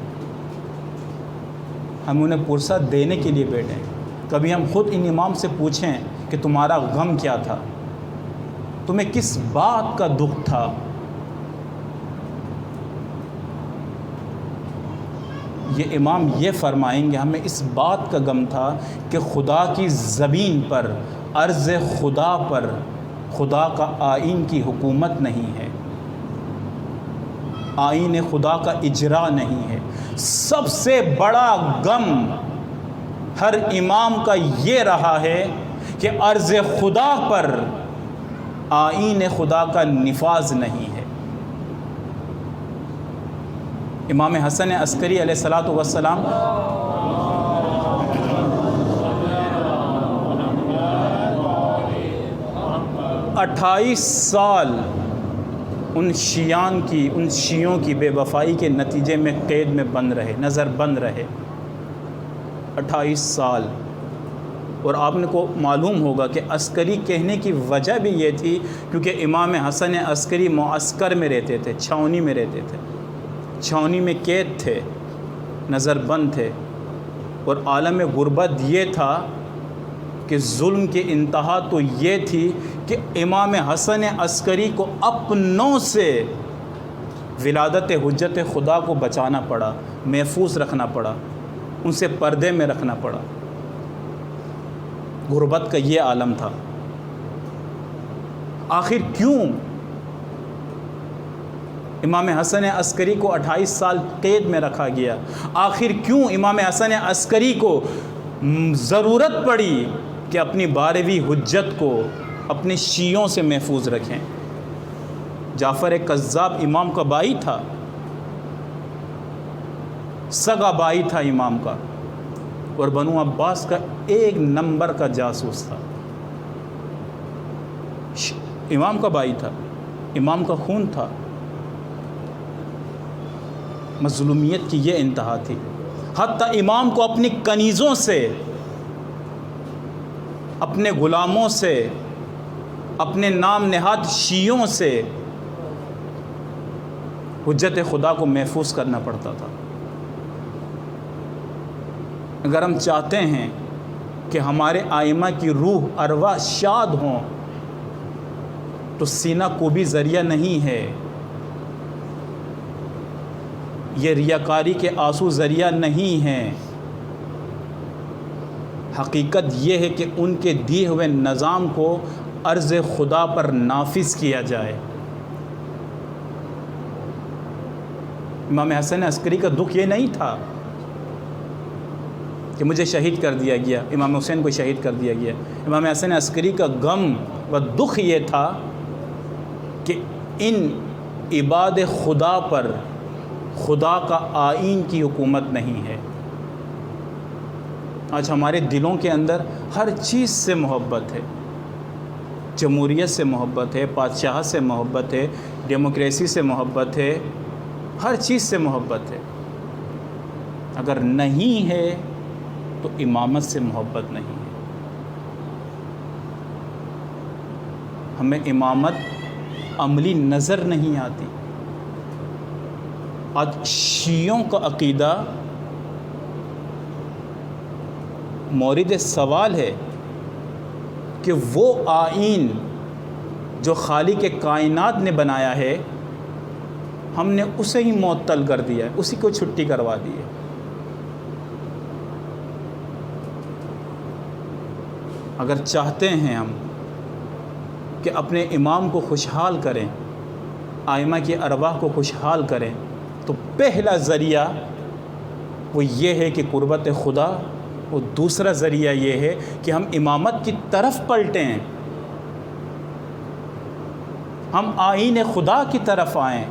Speaker 4: ہم انہیں پرسہ دینے کے لیے بیٹھے ہیں۔ کبھی ہم خود ان امام سے پوچھیں کہ تمہارا غم کیا تھا، تمہیں کس بات کا دکھ تھا؟ یہ امام یہ فرمائیں گے ہمیں اس بات کا غم تھا کہ خدا کی زمین پر، ارض خدا پر خدا کا آئین کی حکومت نہیں ہے، آئین خدا کا اجرا نہیں ہے۔ سب سے بڑا غم ہر امام کا یہ رہا ہے کہ ارض خدا پر آئین خدا کا نفاذ نہیں ہے۔ امام حسن عسکری علیہ السلام 28 سال ان شیعوں کی بے وفائی کے نتیجے میں قید میں بند رہے، نظر بند رہے 28 سال۔ اور آپ کو معلوم ہوگا کہ عسکری کہنے کی وجہ بھی یہ تھی کیونکہ امام حسن عسکری معسکر میں رہتے تھے، چھاؤنی میں رہتے تھے، چھاؤنی میں قید تھے، نظر بند تھے، اور عالم غربت یہ تھا کہ ظلم کی انتہا تو یہ تھی کہ امام حسن عسکری کو اپنوں سے ولادت حجت خدا کو بچانا پڑا، محفوظ رکھنا پڑا، ان سے پردے میں رکھنا پڑا۔ غربت کا یہ عالم تھا۔ آخر کیوں امام حسن عسکری کو 28 سال قید میں رکھا گیا؟ آخر کیوں امام حسن عسکری کو ضرورت پڑی کہ اپنی 12ویں حجت کو اپنے شیعوں سے محفوظ رکھیں؟ جعفر کذاب امام کا بھائی تھا، سگا بھائی تھا امام کا، اور بنو عباس کا 1 نمبر کا جاسوس تھا، امام کا بھائی تھا، امام کا خون تھا۔ مظلومیت کی یہ انتہا تھی، حتیٰ امام کو اپنی کنیزوں سے، اپنے غلاموں سے، اپنے نام نہاد شیعوں سے حجت خدا کو محفوظ کرنا پڑتا تھا۔ اگر ہم چاہتے ہیں کہ ہمارے ائمہ کی روح ارواح شاد ہوں تو سینہ کوبی ذریعہ نہیں ہے، یہ ریاکاری کے آنسو ذریعہ نہیں ہیں۔ حقیقت یہ ہے کہ ان کے دیے ہوئے نظام کو ارض خدا پر نافذ کیا جائے۔ امام حسن عسکری کا دکھ یہ نہیں تھا کہ مجھے شہید کر دیا گیا، امام حسین کو شہید کر دیا گیا۔ امام حسن عسکری کا غم و دکھ یہ تھا کہ ان عباد خدا پر خدا کا آئین کی حکومت نہیں ہے۔ آج ہمارے دلوں کے اندر ہر چیز سے محبت ہے، جمہوریت سے محبت ہے، بادشاہ سے محبت ہے، ڈیموکریسی سے محبت ہے، ہر چیز سے محبت ہے۔ اگر نہیں ہے تو امامت سے محبت نہیں ہے۔ ہمیں امامت عملی نظر نہیں آتی۔ آج شیعوں کا عقیدہ مورد سوال ہے کہ وہ آئین جو خالق کائنات نے بنایا ہے، ہم نے اسے ہی معطل کر دیا ہے، اسی کو چھٹی کروا دی ہے۔ اگر چاہتے ہیں ہم کہ اپنے امام کو خوشحال کریں، آئمہ کی ارواح کو خوشحال کریں، تو پہلا ذریعہ وہ یہ ہے کہ قربت خدا، اور دوسرا ذریعہ یہ ہے کہ ہم امامت کی طرف پلٹیں، ہم آئین خدا کی طرف آئیں،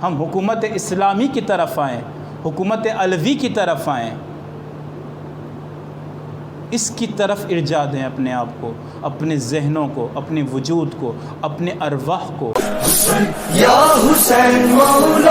Speaker 4: ہم حکومت اسلامی کی طرف آئیں، حکومت علوی کی طرف آئیں، اس کی طرف ارجاع دیں اپنے آپ کو، اپنے ذہنوں کو، اپنے وجود کو، اپنے ارواح کو۔
Speaker 5: یا حسین مولا